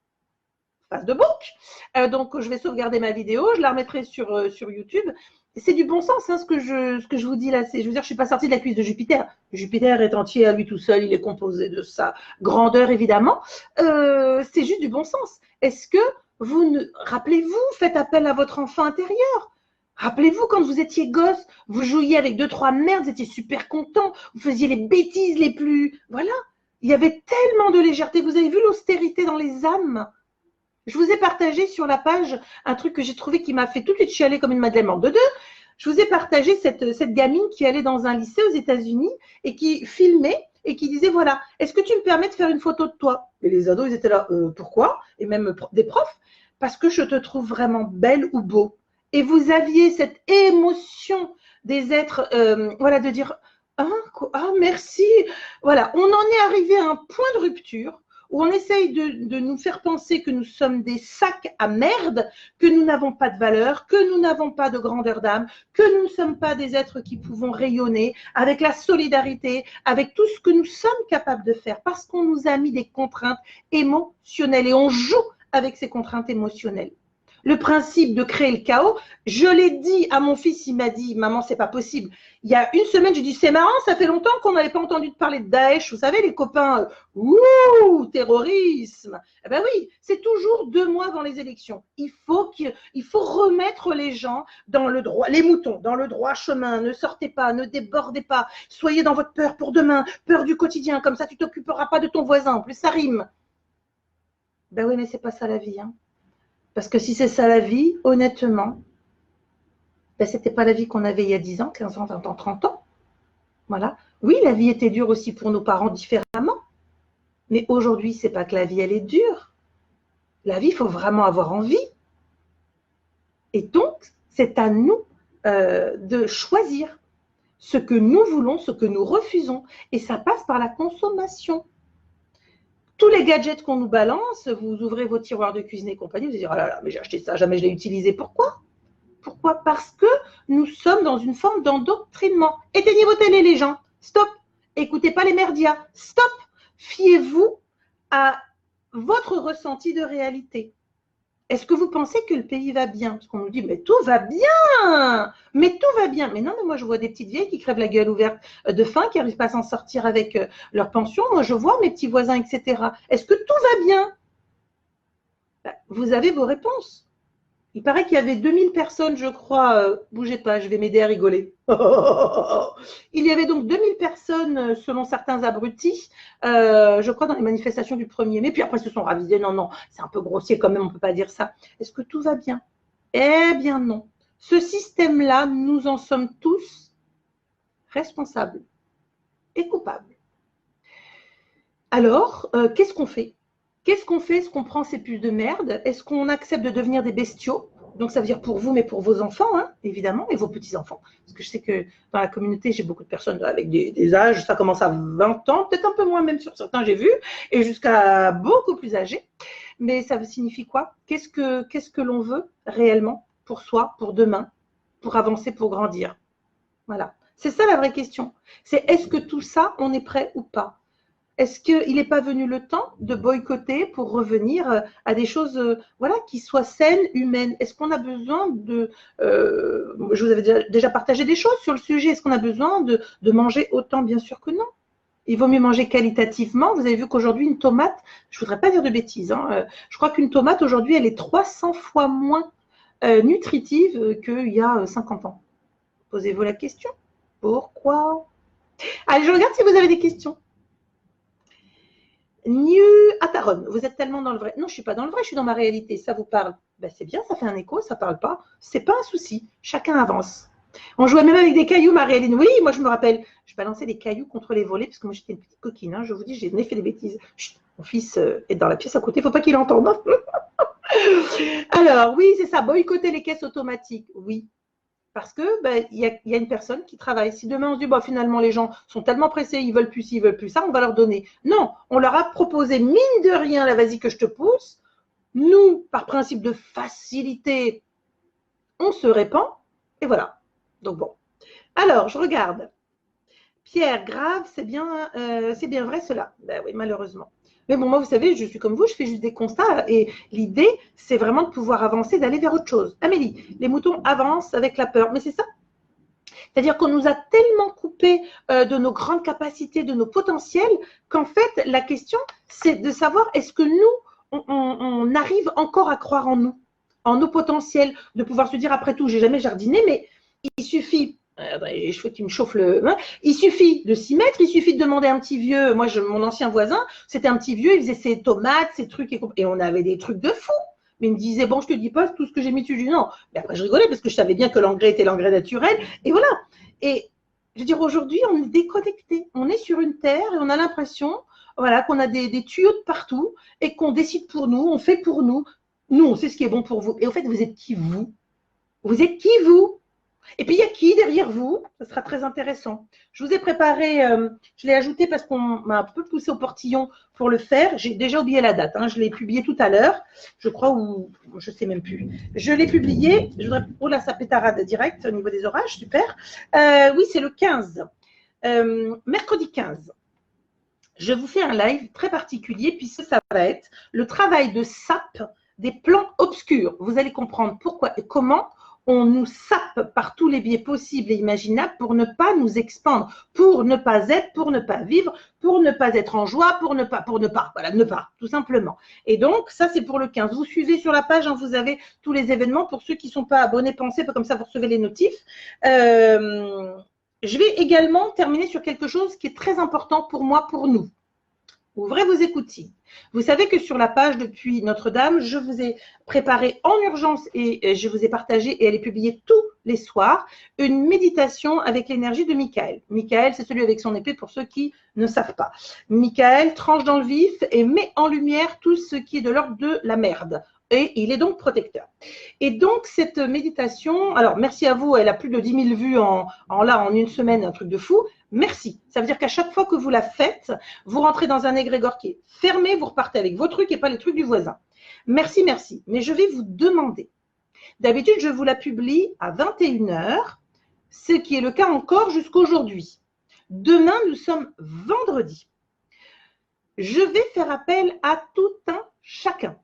[SPEAKER 2] Face de Book. Donc, je vais sauvegarder ma vidéo, je la remettrai sur YouTube. C'est du bon sens, hein, ce que je vous dis là. Je veux dire, je ne suis pas sortie de la cuisse de Jupiter. Jupiter est entier à lui tout seul, il est composé de sa grandeur, évidemment. C'est juste du bon sens. Est-ce que rappelez-vous, faites appel à votre enfant intérieur. Rappelez-vous, quand vous étiez gosse, vous jouiez avec 2-3 merdes, vous étiez super content, vous faisiez les bêtises les plus… Voilà, il y avait tellement de légèreté. Vous avez vu l'austérité dans les âmes? Je vous ai partagé sur la page un truc que j'ai trouvé qui m'a fait tout de suite chialer comme une madeleine morte de deux. Je vous ai partagé cette gamine qui allait dans un lycée aux États-Unis et qui filmait et qui disait, voilà, est-ce que tu me permets de faire une photo de toi? Et les ados, ils étaient là, pourquoi? Et même des profs, parce que je te trouve vraiment belle ou beau. Et vous aviez cette émotion des êtres, voilà, de dire, ah, merci. Voilà, on en est arrivé à un point de rupture où on essaye de nous faire penser que nous sommes des sacs à merde, que nous n'avons pas de valeur, que nous n'avons pas de grandeur d'âme, que nous ne sommes pas des êtres qui pouvons rayonner avec la solidarité, avec tout ce que nous sommes capables de faire, parce qu'on nous a mis des contraintes émotionnelles et on joue avec ces contraintes émotionnelles. le principe de créer le chaos. Je l'ai dit à mon fils, il m'a dit, maman, c'est pas possible. Il y a une semaine, j'ai dit, c'est marrant, ça fait longtemps qu'on n'avait pas entendu parler de Daesh. Vous savez, les copains, ouh, terrorisme. Eh ben oui, c'est toujours 2 mois avant les élections. Il faut remettre les gens dans le droit, les moutons, dans le droit chemin. Ne sortez pas, ne débordez pas. Soyez dans votre peur pour demain, peur du quotidien. Comme ça, tu t'occuperas pas de ton voisin. En plus, ça rime. Ben oui, mais c'est pas ça la vie, hein. Parce que si c'est ça la vie, honnêtement, ben, ce n'était pas la vie qu'on avait il y a 10 ans, 15 ans, 20 ans, 30 ans. Voilà. Oui, la vie était dure aussi pour nos parents différemment. Mais aujourd'hui, ce n'est pas que la vie, elle est dure. La vie, il faut vraiment avoir envie. Et donc, c'est à nous de choisir ce que nous voulons, ce que nous refusons. Et ça passe par la consommation. Tous les gadgets qu'on nous balance, vous ouvrez vos tiroirs de cuisine et compagnie, vous allez dire, oh là là, mais j'ai acheté ça, jamais je l'ai utilisé. Pourquoi? Pourquoi? Parce que nous sommes dans une forme d'endoctrinement. Éteignez vos télés, les gens. Stop. Écoutez pas les merdias. Stop. Fiez-vous à votre ressenti de réalité. Est-ce que vous pensez que le pays va bien? Parce qu'on nous dit, mais tout va bien. Mais tout va bien. Mais non, mais moi, je vois des petites vieilles qui crèvent la gueule ouverte de faim, qui n'arrivent pas à s'en sortir avec leur pension. Moi, je vois mes petits voisins, etc. Est-ce que tout va bien? Vous avez vos réponses. Il paraît qu'il y avait 2000 personnes, je crois, bougez pas, je vais m'aider à rigoler. Il y avait donc 2000 personnes, selon certains abrutis, je crois, dans les manifestations du 1er mai. Puis après, ils se sont ravisés. Non, non, c'est un peu grossier quand même, on ne peut pas dire ça. Est-ce que tout va bien? Eh bien non. Ce système-là, nous en sommes tous responsables et coupables. Alors, qu'est-ce qu'on fait? Qu'est-ce qu'on fait? Est-ce qu'on prend ces puces de merde? Est-ce qu'on accepte de devenir des bestiaux? Donc, ça veut dire pour vous, mais pour vos enfants, hein, évidemment, et vos petits-enfants. Parce que je sais que dans la communauté, j'ai beaucoup de personnes avec des âges, ça commence à 20 ans, peut-être un peu moins même sur certains, j'ai vu, et jusqu'à beaucoup plus âgés. Mais ça signifie quoi? Qu'est-ce que l'on veut réellement pour soi, pour demain, pour avancer, pour grandir? Voilà. C'est ça la vraie question. C'est est-ce que tout ça, on est prêt ou pas? Est-ce qu'il n'est pas venu le temps de boycotter pour revenir à des choses voilà, qui soient saines, humaines? Est-ce qu'on a besoin de… je vous avais déjà partagé des choses sur le sujet. Est-ce qu'on a besoin de manger autant? Bien sûr que non. Il vaut mieux manger qualitativement. Vous avez vu qu'aujourd'hui, une tomate, je ne voudrais pas dire de bêtises, hein, je crois qu'une tomate, aujourd'hui, elle est 300 fois moins nutritive qu'il y a 50 ans. Posez-vous la question. Pourquoi? Allez, je regarde si vous avez des questions. New Ataron, vous êtes tellement dans le vrai. Non, je ne suis pas dans le vrai, je suis dans ma réalité. Ça vous parle? Ben, c'est bien, ça fait un écho, ça ne parle pas. Ce n'est pas un souci. Chacun avance. On jouait même avec des cailloux, Marie-Hélène. Oui, moi je me rappelle. Je balançais des cailloux contre les volets, parce que moi j'étais une petite coquine. Hein. Je vous dis, j'ai fait des bêtises. Chut, mon fils est dans la pièce à côté, il ne faut pas qu'il entende. Alors, oui, c'est ça. Boycotter les caisses automatiques. Oui. Parce que y a une personne qui travaille. Si demain on se dit finalement les gens sont tellement pressés, ils veulent plus ci, ils veulent plus ça, on va leur donner. Non, on leur a proposé mine de rien, là vas-y que je te pousse. Nous, par principe de facilité, on se répand et voilà. Donc bon. Alors, je regarde. Pierre, grave, c'est bien vrai cela. Ben oui, malheureusement. Mais bon, moi, vous savez, je suis comme vous, je fais juste des constats et l'idée, c'est vraiment de pouvoir avancer, d'aller vers autre chose. Amélie, les moutons avancent avec la peur, mais c'est ça. C'est-à-dire qu'on nous a tellement coupé de nos grandes capacités, de nos potentiels, qu'en fait, la question, c'est de savoir est-ce que nous, on arrive encore à croire en nous, en nos potentiels, de pouvoir se dire, après tout, j'ai jamais jardiné, mais il suffit… les cheveux qui me chauffent le… Hein, il suffit de s'y mettre, il suffit de demander à un petit vieux. Moi, mon ancien voisin, c'était un petit vieux, il faisait ses tomates, ses trucs, et on avait des trucs de fou. Mais il me disait, bon, je te dis pas tout ce que j'ai mis dessus. Je dis non. Mais après, je rigolais parce que je savais bien que l'engrais était l'engrais naturel. Et voilà. Et je veux dire, aujourd'hui, on est déconnecté. On est sur une terre et on a l'impression voilà, qu'on a des tuyaux de partout et qu'on décide pour nous, on fait pour nous. Nous, on sait ce qui est bon pour vous. Et au fait, vous êtes qui, vous? Vous êtes qui, vous? Et puis, il y a qui derrière vous? Ça sera très intéressant. Je vous ai préparé, je l'ai ajouté parce qu'on m'a un peu poussé au portillon pour le faire. J'ai déjà oublié la date. Hein. Je l'ai publié tout à l'heure, je crois, ou je ne sais même plus. Je l'ai publié. Je voudrais… Oh là, ça pétarade direct au niveau des orages. Super. Oui, c'est le 15. Mercredi 15. Je vous fais un live très particulier puisque ça va être le travail de sape des plans obscurs. Vous allez comprendre pourquoi et comment on nous sape par tous les biais possibles et imaginables pour ne pas nous expandre, pour ne pas être, pour ne pas vivre, pour ne pas être en joie, pour ne pas, voilà, ne pas, tout simplement. Et donc, ça, c'est pour le 15. Vous suivez sur la page, hein, vous avez tous les événements. Pour ceux qui ne sont pas abonnés, pensez, comme ça, vous recevez les notifs. Je vais également terminer sur quelque chose qui est très important pour moi, pour nous. Ouvrez vos écoutilles. Vous savez que sur la page depuis Notre-Dame, je vous ai préparé en urgence et je vous ai partagé, et elle est publiée tous les soirs, une méditation avec l'énergie de Michael. Michael, c'est celui avec son épée pour ceux qui ne savent pas. Michael tranche dans le vif et met en lumière tout ce qui est de l'ordre de la merde. Et il est donc protecteur. Et donc, cette méditation, alors merci à vous, elle a plus de 10 000 vues en une semaine, un truc de fou. Merci. Ça veut dire qu'à chaque fois que vous la faites, vous rentrez dans un égrégore qui est fermé, vous repartez avec vos trucs et pas les trucs du voisin. Merci, merci. Mais je vais vous demander, d'habitude, je vous la publie à 21 h, ce qui est le cas encore jusqu'à aujourd'hui. Demain, nous sommes vendredi. Je vais faire appel à tout un chacun.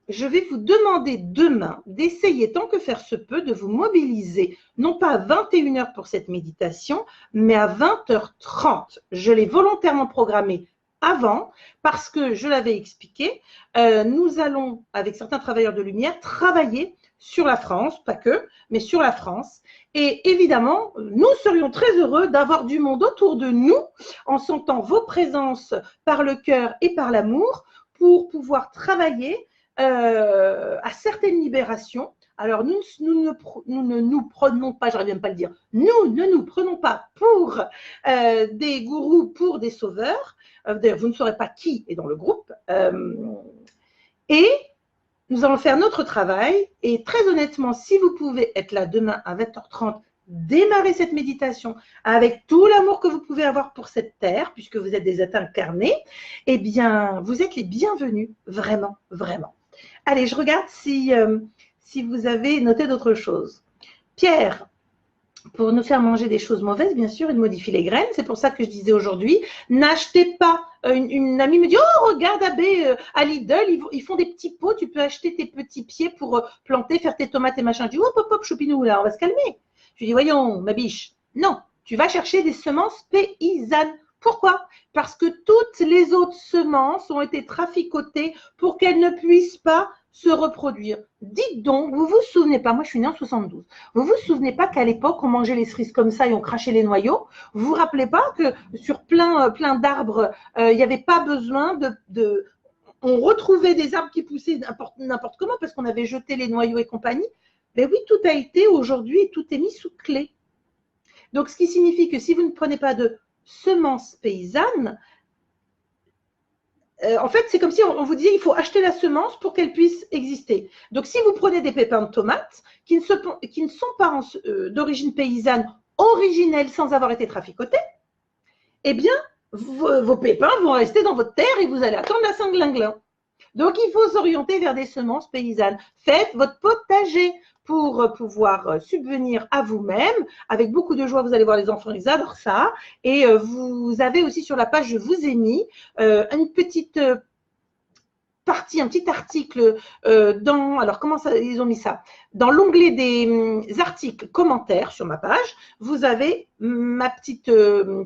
[SPEAKER 2] Je vais vous demander demain d'essayer, tant que faire se peut, de vous mobiliser, non pas à 21 h pour cette méditation, mais à 20h30. Je l'ai volontairement programmé avant parce que, je l'avais expliqué, nous allons, avec certains travailleurs de lumière, travailler sur la France, pas que, mais sur la France. Et évidemment, nous serions très heureux d'avoir du monde autour de nous, en sentant vos présences par le cœur et par l'amour, pour pouvoir travailler à certaines libérations. Alors, nous ne nous prenons pas, j'arrive même pas à le dire, nous ne nous prenons pas pour des gourous, pour des sauveurs. D'ailleurs, vous ne saurez pas qui est dans le groupe. Et nous allons faire notre travail. Et très honnêtement, si vous pouvez être là demain à 20h30, démarrer cette méditation avec tout l'amour que vous pouvez avoir pour cette terre, puisque vous êtes des êtres incarnés, eh bien, vous êtes les bienvenus, vraiment, vraiment. Allez, je regarde si vous avez noté d'autres choses. Pierre, pour nous faire manger des choses mauvaises, bien sûr, il modifie les graines. C'est pour ça que je disais aujourd'hui, n'achetez pas. Une amie me dit, oh, regarde, Abbé, à Lidl, ils font des petits pots, tu peux acheter tes petits pieds pour planter, faire tes tomates et machin. Je dis, hop, hop, hop, choupinou, là, on va se calmer. Je lui dis, voyons, ma biche, non, tu vas chercher des semences paysannes. Pourquoi? Parce que toutes les autres semences ont été traficotées pour qu'elles ne puissent pas se reproduire. Dites donc, vous vous souvenez pas, moi je suis née en 72, vous vous souvenez pas qu'à l'époque on mangeait les cerises comme ça et on crachait les noyaux? Vous vous rappelez pas que sur plein d'arbres, il n'y avait pas besoin on retrouvait des arbres qui poussaient n'importe comment parce qu'on avait jeté les noyaux et compagnie? Mais oui, tout a été aujourd'hui, tout est mis sous clé. Donc ce qui signifie que si vous ne prenez pas de semences paysannes, en fait, c'est comme si on vous disait il faut acheter la semence pour qu'elle puisse exister. Donc, si vous prenez des pépins de tomates qui ne sont pas d'origine paysanne, originelle sans avoir été traficotés, eh bien, vos pépins vont rester dans votre terre et vous allez attendre la Saint-Glinglin. Donc, il faut s'orienter vers des semences paysannes. Faites votre potager pour pouvoir subvenir à vous-même. Avec beaucoup de joie, vous allez voir les enfants, ils adorent ça. Et vous avez aussi sur la page, je vous ai mis une petite partie, un petit article alors comment ça, ils ont mis ça? Dans l'onglet des articles commentaires sur ma page, vous avez ma petite,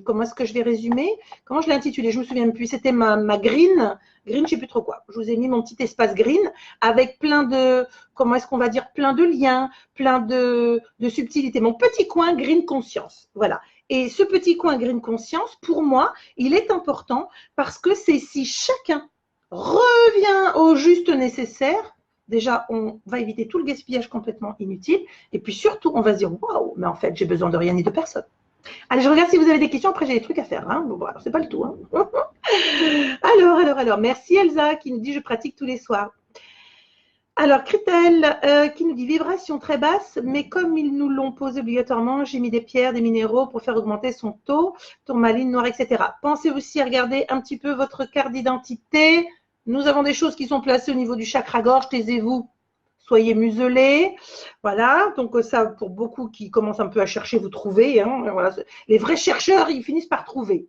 [SPEAKER 2] comment est-ce que je vais résumer? Comment je l'ai intitulé? Je ne me souviens plus, c'était ma green, je ne sais plus trop quoi. Je vous ai mis mon petit espace green avec plein de, comment est-ce qu'on va dire, plein de liens, plein de subtilités. Mon petit coin green conscience, voilà. Et ce petit coin green conscience, pour moi, il est important parce que c'est si chacun revient au juste nécessaire, déjà, on va éviter tout le gaspillage complètement inutile. Et puis surtout, on va se dire, waouh, mais en fait, j'ai besoin de rien ni de personne. Allez, je regarde si vous avez des questions. Après, j'ai des trucs à faire. Hein. Bon, voilà, c'est pas le tout. Hein. Alors, merci Elsa qui nous dit, je pratique tous les soirs. Alors, Critel qui nous dit, vibration très basse, mais comme ils nous l'ont posé obligatoirement, j'ai mis des pierres, des minéraux pour faire augmenter son taux, tourmaline, noire, etc. Pensez aussi à regarder un petit peu votre carte d'identité. Nous avons des choses qui sont placées au niveau du chakra-gorge, taisez-vous, soyez muselés. Voilà, donc ça, pour beaucoup qui commencent un peu à chercher, vous trouvez. Hein, voilà. Les vrais chercheurs, ils finissent par trouver.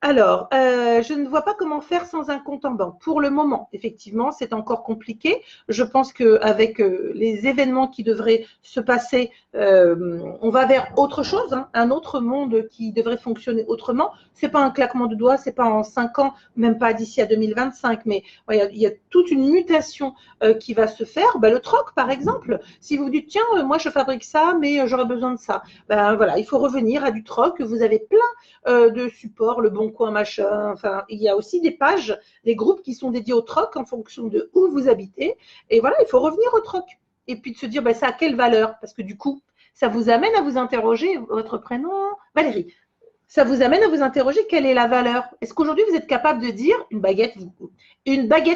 [SPEAKER 2] Alors, je ne vois pas comment faire sans un compte en banque. Pour le moment, effectivement, c'est encore compliqué. Je pense qu'avec les événements qui devraient se passer, on va vers autre chose, hein, un autre monde qui devrait fonctionner autrement. Ce n'est pas un claquement de doigts, ce n'est pas en 5 ans, même pas d'ici à 2025, mais ouais, il y a toute une mutation qui va se faire. Ben, le troc, par exemple, si vous vous dites, tiens, moi je fabrique ça, mais j'aurais besoin de ça. Ben, voilà, il faut revenir à du troc. Vous avez plein de supports, le Bon Coin, machin. Enfin, il y a aussi des pages, des groupes qui sont dédiés au troc en fonction de où vous habitez. Et voilà, il faut revenir au troc. Et puis de se dire, ben, ça a quelle valeur? Parce que du coup, ça vous amène à vous interroger, votre prénom, Valérie, ça vous amène à vous interroger quelle est la valeur. Est-ce qu'aujourd'hui, vous êtes capable de dire une baguette,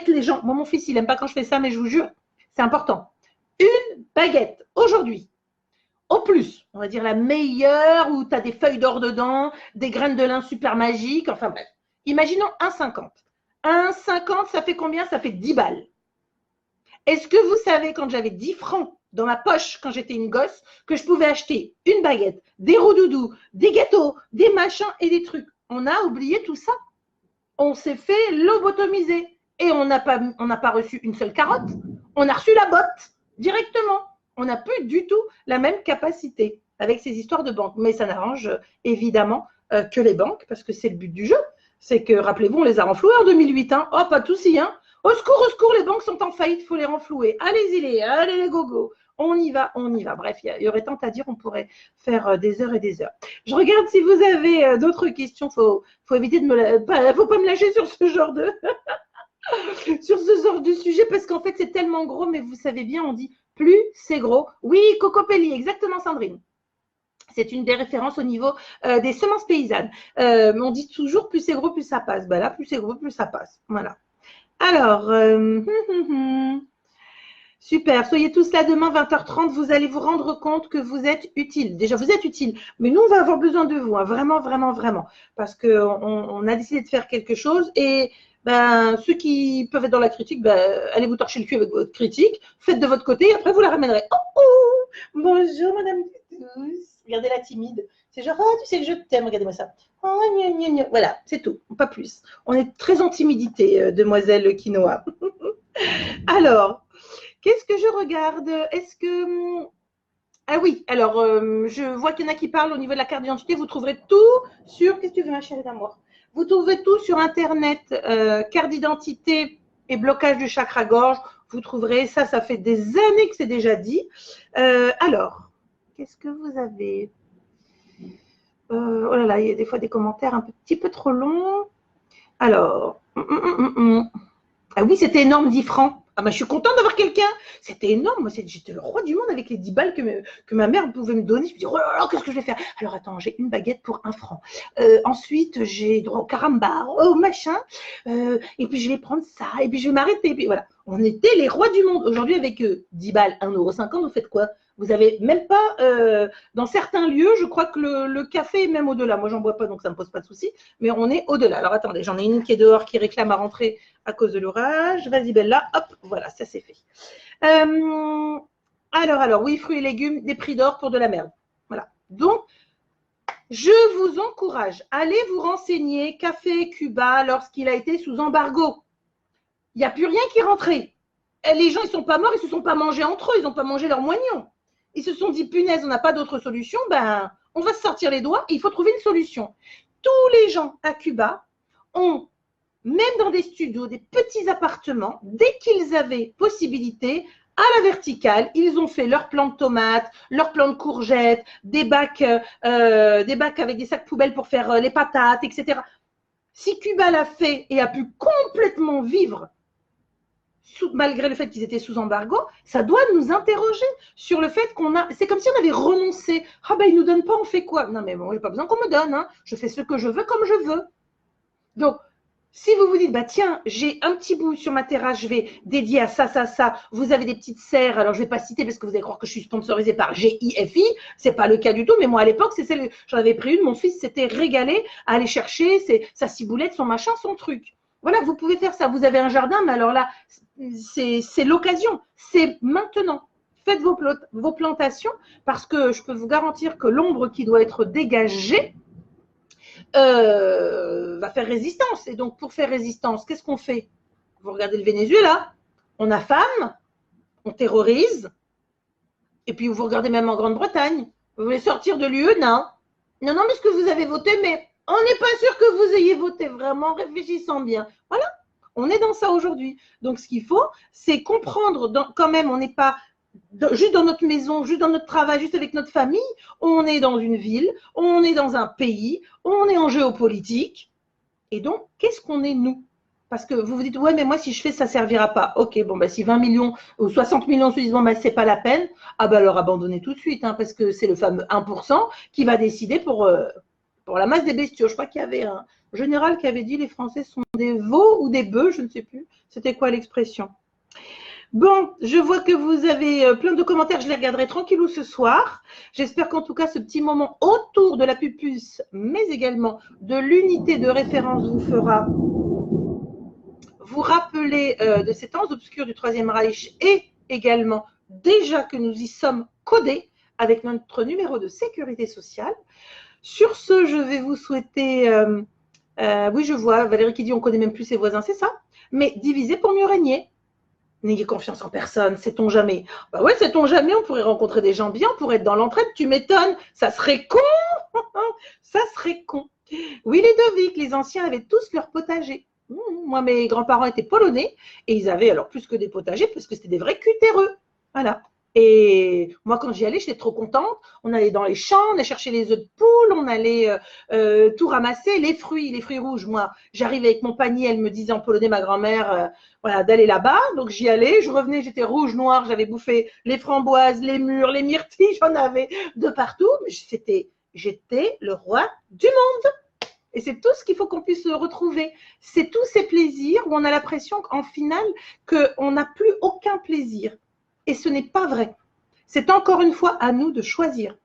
[SPEAKER 2] les gens, moi, mon fils, il n'aime pas quand je fais ça, mais je vous jure, c'est important. Une baguette, aujourd'hui, au plus, on va dire la meilleure où tu as des feuilles d'or dedans, des graines de lin super magiques, enfin bref. Imaginons 1,50. 1,50, ça fait combien? Ça fait 10 balles. Est-ce que vous savez, quand j'avais 10 francs dans ma poche, quand j'étais une gosse, que je pouvais acheter une baguette, des roudoudous, des gâteaux, des machins et des trucs? On a oublié tout ça. On s'est fait lobotomiser. Et on n'a pas reçu une seule carotte. On a reçu la botte directement. On n'a plus du tout la même capacité avec ces histoires de banque. Mais ça n'arrange évidemment que les banques, parce que c'est le but du jeu. C'est que, rappelez-vous, on les a renfloués en 2008. Hein. Oh, pas de souci. Hein. Au secours, les banques sont en faillite, il faut les renflouer. Allez les gogos. On y va, on y va. Bref, il y aurait tant à dire, on pourrait faire des heures et des heures. Je regarde si vous avez d'autres questions. Faut éviter de faut pas me lâcher sur ce genre de sur ce genre de sujet parce qu'en fait c'est tellement gros, mais vous savez bien, on dit plus c'est gros. Oui, Cocopelli, exactement, Sandrine. C'est une des références au niveau des semences paysannes. On dit toujours plus c'est gros, plus ça passe. Ben là, plus c'est gros, plus ça passe. Voilà. Alors, super. Soyez tous là demain 20h30. Vous allez vous rendre compte que vous êtes utile. Déjà, vous êtes utile, mais nous, on va avoir besoin de vous. Hein. Vraiment, vraiment, vraiment. Parce qu'on a décidé de faire quelque chose et ben, ceux qui peuvent être dans la critique, ben, allez vous torcher le cul avec votre critique. Faites de votre côté et après, vous la ramènerez. Oh, oh, bonjour, madame Toulouse. Regardez la timide. C'est genre, oh, tu sais que je t'aime. Regardez-moi ça. Oh, gna, gna, gna. Voilà, c'est tout. Pas plus. On est très en timidité, demoiselle Quinoa. Alors, qu'est-ce que je regarde? Est-ce que… Ah oui, alors, je vois qu'il y en a qui parlent au niveau de la carte d'identité. Vous trouverez tout sur… Qu'est-ce que tu veux, ma chérie d'amour? Vous trouverez tout sur Internet, carte d'identité et blocage du chakra-gorge. Vous trouverez ça, ça fait des années que c'est déjà dit. Alors, qu'est-ce que vous avez? Oh là là, il y a des fois des commentaires un petit peu trop longs. Alors, ah oui, c'était énorme, 10 francs. Ah bah, je suis contente d'avoir quelqu'un. C'était énorme. Moi, j'étais le roi du monde avec les 10 balles que ma mère pouvait me donner. Je me dis, oh là là, qu'est-ce que je vais faire? Alors, attends, j'ai une baguette pour 1 franc. Ensuite, j'ai droit au carambar, au machin. Et puis, je vais prendre ça. Et puis, je vais m'arrêter. Et puis, voilà. On était les rois du monde. Aujourd'hui, avec 10 balles, 1,50 €, vous faites quoi? Vous n'avez même pas, dans certains lieux, je crois que le café est même au-delà. Moi, j'en bois pas, donc ça ne me pose pas de souci. Mais on est au-delà. Alors, attendez, j'en ai une qui est dehors, qui réclame à rentrer à cause de l'orage. Vas-y, Bella. Hop, voilà, ça c'est fait. Alors, oui, fruits et légumes, des prix d'or pour de la merde. Voilà. Donc, je vous encourage, allez vous renseigner, Café Cuba, lorsqu'il a été sous embargo. Il n'y a plus rien qui est rentré. Les gens, ils ne sont pas morts, ils ne se sont pas mangés entre eux, ils n'ont pas mangé leur moignon. Ils se sont dit, punaise, on n'a pas d'autre solution, ben, on va se sortir les doigts et il faut trouver une solution. Tous les gens à Cuba ont, même dans des studios, des petits appartements, dès qu'ils avaient possibilité, à la verticale, ils ont fait leur plan de tomates, leur plan de courgettes, des bacs avec des sacs poubelles pour faire les patates, etc. Si Cuba l'a fait et a pu complètement vivre malgré le fait qu'ils étaient sous embargo, ça doit nous interroger sur le fait qu'on a… C'est comme si on avait renoncé. Ah ben, ils ne nous donnent pas, on fait quoi? Non mais bon, j'ai pas besoin qu'on me donne. Hein. Je fais ce que je veux comme je veux. Donc, si vous vous dites, bah tiens, j'ai un petit bout sur ma terrasse, je vais dédier à ça, ça, ça. Vous avez des petites serres, alors je ne vais pas citer parce que vous allez croire que je suis sponsorisée par GIFI. Ce n'est pas le cas du tout, mais moi à l'époque, c'est celle, j'en avais pris une, mon fils s'était régalé à aller chercher sa ciboulette, son machin, son truc. Voilà, vous pouvez faire ça. Vous avez un jardin, mais alors là, c'est l'occasion. C'est maintenant. Faites vos plantations parce que je peux vous garantir que l'ombre qui doit être dégagée va faire résistance. Et donc, pour faire résistance, qu'est-ce qu'on fait? Vous regardez le Venezuela, on affame, on terrorise, et puis vous regardez même en Grande-Bretagne, vous voulez sortir de l'UE? Non. Non, non, parce que vous avez voté, mais on n'est pas sûr que vous ayez voté vraiment, réfléchissant bien. Voilà, on est dans ça aujourd'hui. Donc, ce qu'il faut, c'est comprendre quand même, on n'est pas juste dans notre maison, juste dans notre travail, juste avec notre famille, on est dans une ville, on est dans un pays, on est en géopolitique. Et donc, qu'est-ce qu'on est nous? Parce que vous vous dites, ouais, mais moi, si je fais, ça ne servira pas. Ok, bon, bah, si 20 millions ou 60 millions se disent, bon, bah, ce n'est pas la peine, ah, bah, alors abandonnez tout de suite, hein, parce que c'est le fameux 1% qui va décider pour la masse des bestiaux. Je crois qu'il y avait un général qui avait dit, les Français sont des veaux ou des bœufs, je ne sais plus. C'était quoi l'expression? Bon, je vois que vous avez plein de commentaires, je les regarderai tranquillou ce soir. J'espère qu'en tout cas, ce petit moment autour de la pupus, mais également de l'unité de référence vous fera vous rappeler de ces temps obscurs du Troisième Reich et également déjà que nous y sommes codés avec notre numéro de sécurité sociale. Sur ce, je vais vous souhaiter, oui, je vois Valérie qui dit on ne connaît même plus ses voisins, c'est ça, mais diviser pour mieux régner. N'ayez confiance en personne, sait-on jamais. Bah ouais, sait-on jamais, on pourrait rencontrer des gens bien, on pourrait être dans l'entraide, tu m'étonnes, ça serait con. Ça serait con. Oui, les Ludovic, les anciens avaient tous leur potager. Moi, mes grands-parents étaient polonais et ils avaient alors plus que des potagers parce que c'était des vrais cutéreux. Voilà. Et moi, quand j'y allais, j'étais trop contente. On allait dans les champs, on allait chercher les œufs de poule, on allait tout ramasser, les fruits rouges. Moi, j'arrivais avec mon panier, elle me disait en polonais, ma grand-mère, voilà, d'aller là-bas. Donc, j'y allais, je revenais, j'étais rouge, noire, j'avais bouffé les framboises, les mûres, les myrtilles, j'en avais de partout. Mais j'étais le roi du monde. Et c'est tout ce qu'il faut qu'on puisse retrouver. C'est tous ces plaisirs où on a l'impression qu'en final, qu'on n'a plus aucun plaisir. Et ce n'est pas vrai. C'est encore une fois à nous de choisir.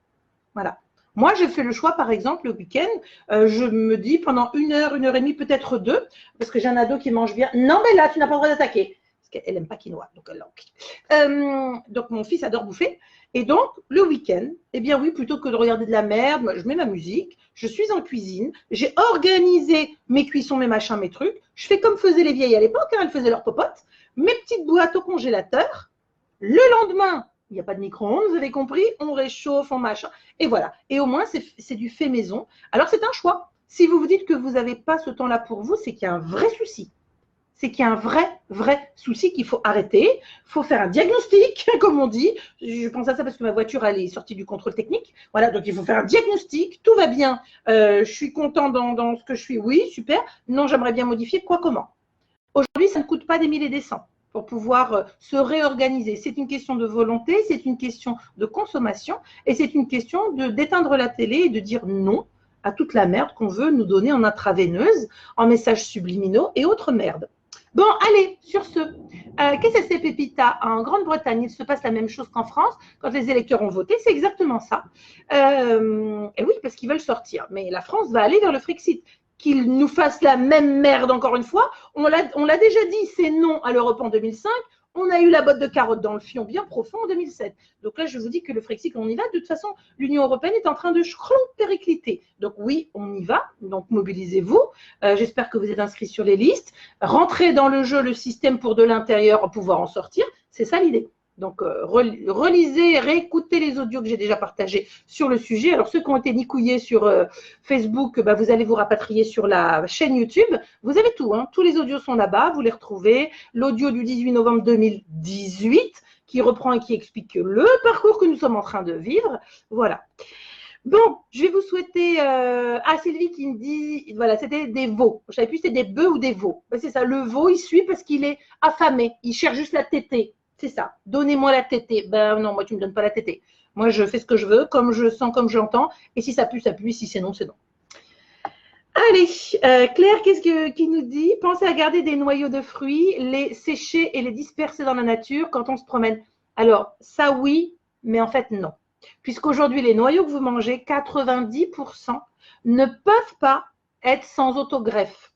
[SPEAKER 2] Voilà. Moi, je fais le choix, par exemple, le week-end, je me dis pendant 1 heure et demie, peut-être 2, parce que j'ai un ado qui mange bien. Non, mais là, tu n'as pas le droit d'attaquer. Parce qu'elle n'aime pas quinoa, donc elle l'enquille. Donc, mon fils adore bouffer. Et donc, le week-end, eh bien oui, plutôt que de regarder de la merde, je mets ma musique, je suis en cuisine, j'ai organisé mes cuissons, mes machins, mes trucs. Je fais comme faisaient les vieilles à l'époque, elles faisaient leur popote, mes petites boîtes au congélateur. Le lendemain, il n'y a pas de micro-ondes, vous avez compris, on réchauffe, on machin, et voilà. Et au moins, c'est du fait maison. Alors, c'est un choix. Si vous vous dites que vous n'avez pas ce temps-là pour vous, c'est qu'il y a un vrai souci. C'est qu'il y a un vrai souci qu'il faut arrêter. Il faut faire un diagnostic, comme on dit. Je pense à ça parce que ma voiture, elle est sortie du contrôle technique. Voilà, donc il faut faire un diagnostic. Tout va bien. Je suis content dans ce que je suis. Oui, super. Non, j'aimerais bien modifier. Quoi, comment? Aujourd'hui, ça ne coûte pas des milliers et des cents pour pouvoir se réorganiser. C'est une question de volonté, c'est une question de consommation et c'est une question d'éteindre la télé et de dire non à toute la merde qu'on veut nous donner en intraveineuse, en messages subliminaux et autres merdes. Bon, allez, sur ce, qu'est-ce que c'est, Pépita? En Grande-Bretagne, il se passe la même chose qu'en France. Quand les électeurs ont voté, c'est exactement ça. Et oui, parce qu'ils veulent sortir. Mais la France va aller vers le Frexit. Qu'ils nous fassent la même merde encore une fois. On l'a déjà dit, c'est non à l'Europe en 2005. On a eu la botte de carotte dans le fion bien profond en 2007. Donc là, je vous dis que le Frexit, on y va. De toute façon, l'Union européenne est en train de péricliter. Donc oui, on y va. Donc mobilisez-vous. J'espère que vous êtes inscrits sur les listes. Rentrez dans le jeu le système pour de l'intérieur pour pouvoir en sortir. C'est ça l'idée. Donc, relisez, réécoutez les audios que j'ai déjà partagés sur le sujet. Alors, ceux qui ont été nicouillés sur Facebook, bah, vous allez vous rapatrier sur la chaîne YouTube. Vous avez tout, hein. Tous les audios sont là-bas, vous les retrouvez. L'audio du 18 novembre 2018 qui reprend et qui explique le parcours que nous sommes en train de vivre. Voilà. Bon, je vais vous souhaiter… Sylvie qui me dit… Voilà, c'était des veaux. Je ne savais plus si c'était des bœufs ou des veaux. Ben, c'est ça, le veau, il suit parce qu'il est affamé. Il cherche juste la tétée. C'est ça. Donnez-moi la tétée. Ben non, moi, tu ne me donnes pas la tétée. Moi, je fais ce que je veux, comme je sens, comme j'entends. Et si ça pue, ça pue. Si c'est non, c'est non. Allez, Claire, qui nous dit? Pensez à garder des noyaux de fruits, les sécher et les disperser dans la nature quand on se promène. Alors, ça, oui, mais en fait, non. Puisqu'aujourd'hui, les noyaux que vous mangez, 90% ne peuvent pas être sans autogreffe.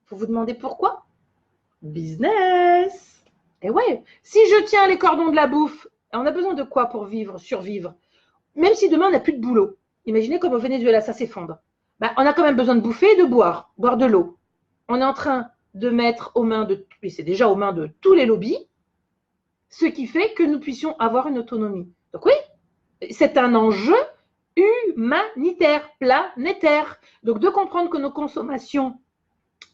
[SPEAKER 2] Vous vous demandez pourquoi? Business. Et ouais, si je tiens les cordons de la bouffe, on a besoin de quoi pour vivre, survivre? Même si demain, on n'a plus de boulot. Imaginez comme au Venezuela, ça s'effondre. Ben, on a quand même besoin de bouffer et de boire de l'eau. On est en train de mettre aux mains de, et c'est déjà aux mains de tous les lobbies, ce qui fait que nous puissions avoir une autonomie. Donc oui, c'est un enjeu humanitaire, planétaire. Donc de comprendre que nos consommations,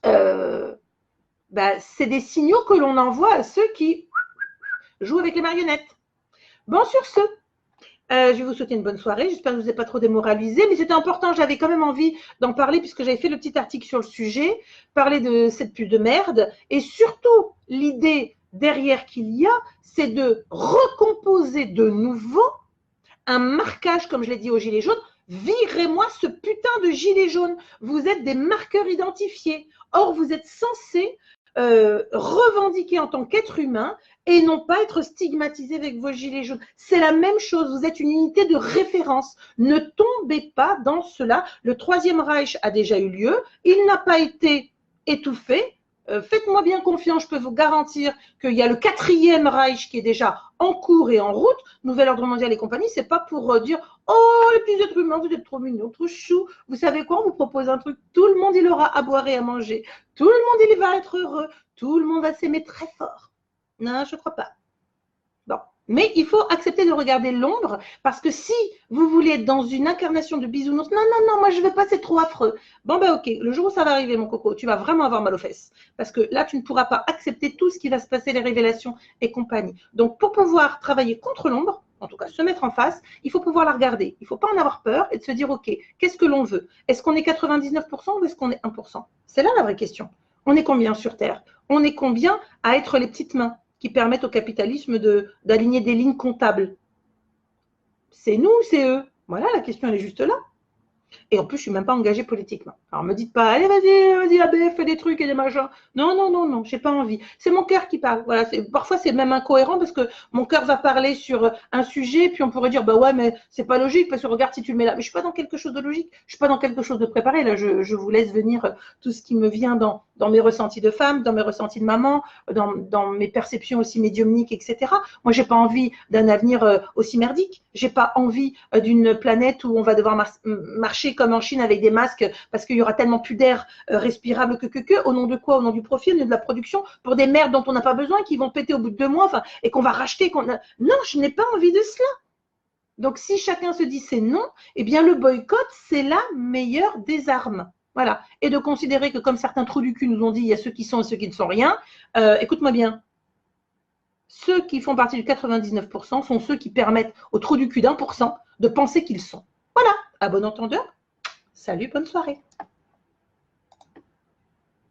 [SPEAKER 2] c'est des signaux que l'on envoie à ceux qui jouent avec les marionnettes. Bon, sur ce, je vais vous souhaiter une bonne soirée. J'espère que je ne vous ai pas trop démoralisé, mais c'était important. J'avais quand même envie d'en parler puisque j'avais fait le petit article sur le sujet, parler de cette pub de merde. Et surtout, l'idée derrière qu'il y a, c'est de recomposer de nouveau un marquage, comme je l'ai dit aux gilets jaunes. Virez-moi ce putain de gilet jaune. Vous êtes des marqueurs identifiés. Or, vous êtes censés revendiquer en tant qu'être humain et non pas être stigmatisé avec vos gilets jaunes. C'est la même chose, vous êtes une unité de référence. Ne tombez pas dans cela. Le Troisième Reich a déjà eu lieu, il n'a pas été étouffé. Faites-moi bien confiance, je peux vous garantir qu'il y a le Quatrième Reich qui est déjà en cours et en route. Nouvel ordre mondial et compagnie, c'est pas pour dire « Oh, les petits êtres humains, vous êtes trop mignons, trop choux. Vous savez quoi, on vous propose un truc, tout le monde il aura à boire et à manger. Tout le monde il va être heureux. Tout le monde va s'aimer très fort. » Non, je ne crois pas. Bon. Mais il faut accepter de regarder l'ombre parce que si vous voulez être dans une incarnation de bisounours, non, moi je ne veux pas, c'est trop affreux. Bon, ben ok, le jour où ça va arriver, mon coco, tu vas vraiment avoir mal aux fesses. Parce que là, tu ne pourras pas accepter tout ce qui va se passer, les révélations et compagnie. Donc, pour pouvoir travailler contre l'ombre, en tout cas se mettre en face, il faut pouvoir la regarder. Il ne faut pas en avoir peur et de se dire, ok, qu'est-ce que l'on veut? Est-ce qu'on est 99% ou est-ce qu'on est 1%? C'est là la vraie question. On est combien sur Terre? On est combien à être les petites mains qui permettent au capitalisme d'aligner des lignes comptables? C'est nous ou c'est eux? Voilà, la question elle est juste là. Et en plus, je ne suis même pas engagée politiquement. Alors, ne me dites pas, allez, vas-y, AB, fais des trucs et des machins. Non, j'ai pas envie. C'est mon cœur qui parle. Voilà, parfois, c'est même incohérent parce que mon cœur va parler sur un sujet, puis on pourrait dire, bah ouais, mais c'est pas logique parce que regarde si tu le mets là. Mais je suis pas dans quelque chose de logique. Je suis pas dans quelque chose de préparé. Là, je vous laisse venir tout ce qui me vient dans mes ressentis de femme, dans mes ressentis de maman, dans mes perceptions aussi médiumniques, etc. Moi, j'ai pas envie d'un avenir aussi merdique. J'ai pas envie d'une planète où on va devoir marcher comme en Chine avec des masques parce qu'il y aura tellement plus d'air respirable que. Au nom de quoi? Au nom du profit, au nom de la production, pour des merdes dont on n'a pas besoin, qui vont péter au bout de 2 mois, et qu'on va racheter. Non, je n'ai pas envie de cela. Donc, si chacun se dit c'est non, eh bien, le boycott, c'est la meilleure des armes. Voilà. Et de considérer que, comme certains trous du cul nous ont dit, il y a ceux qui sont et ceux qui ne sont rien. Écoute-moi bien. Ceux qui font partie du 99% sont ceux qui permettent aux trous du cul d'1% de penser qu'ils sont. Voilà. À bon entendeur. Salut, bonne soirée.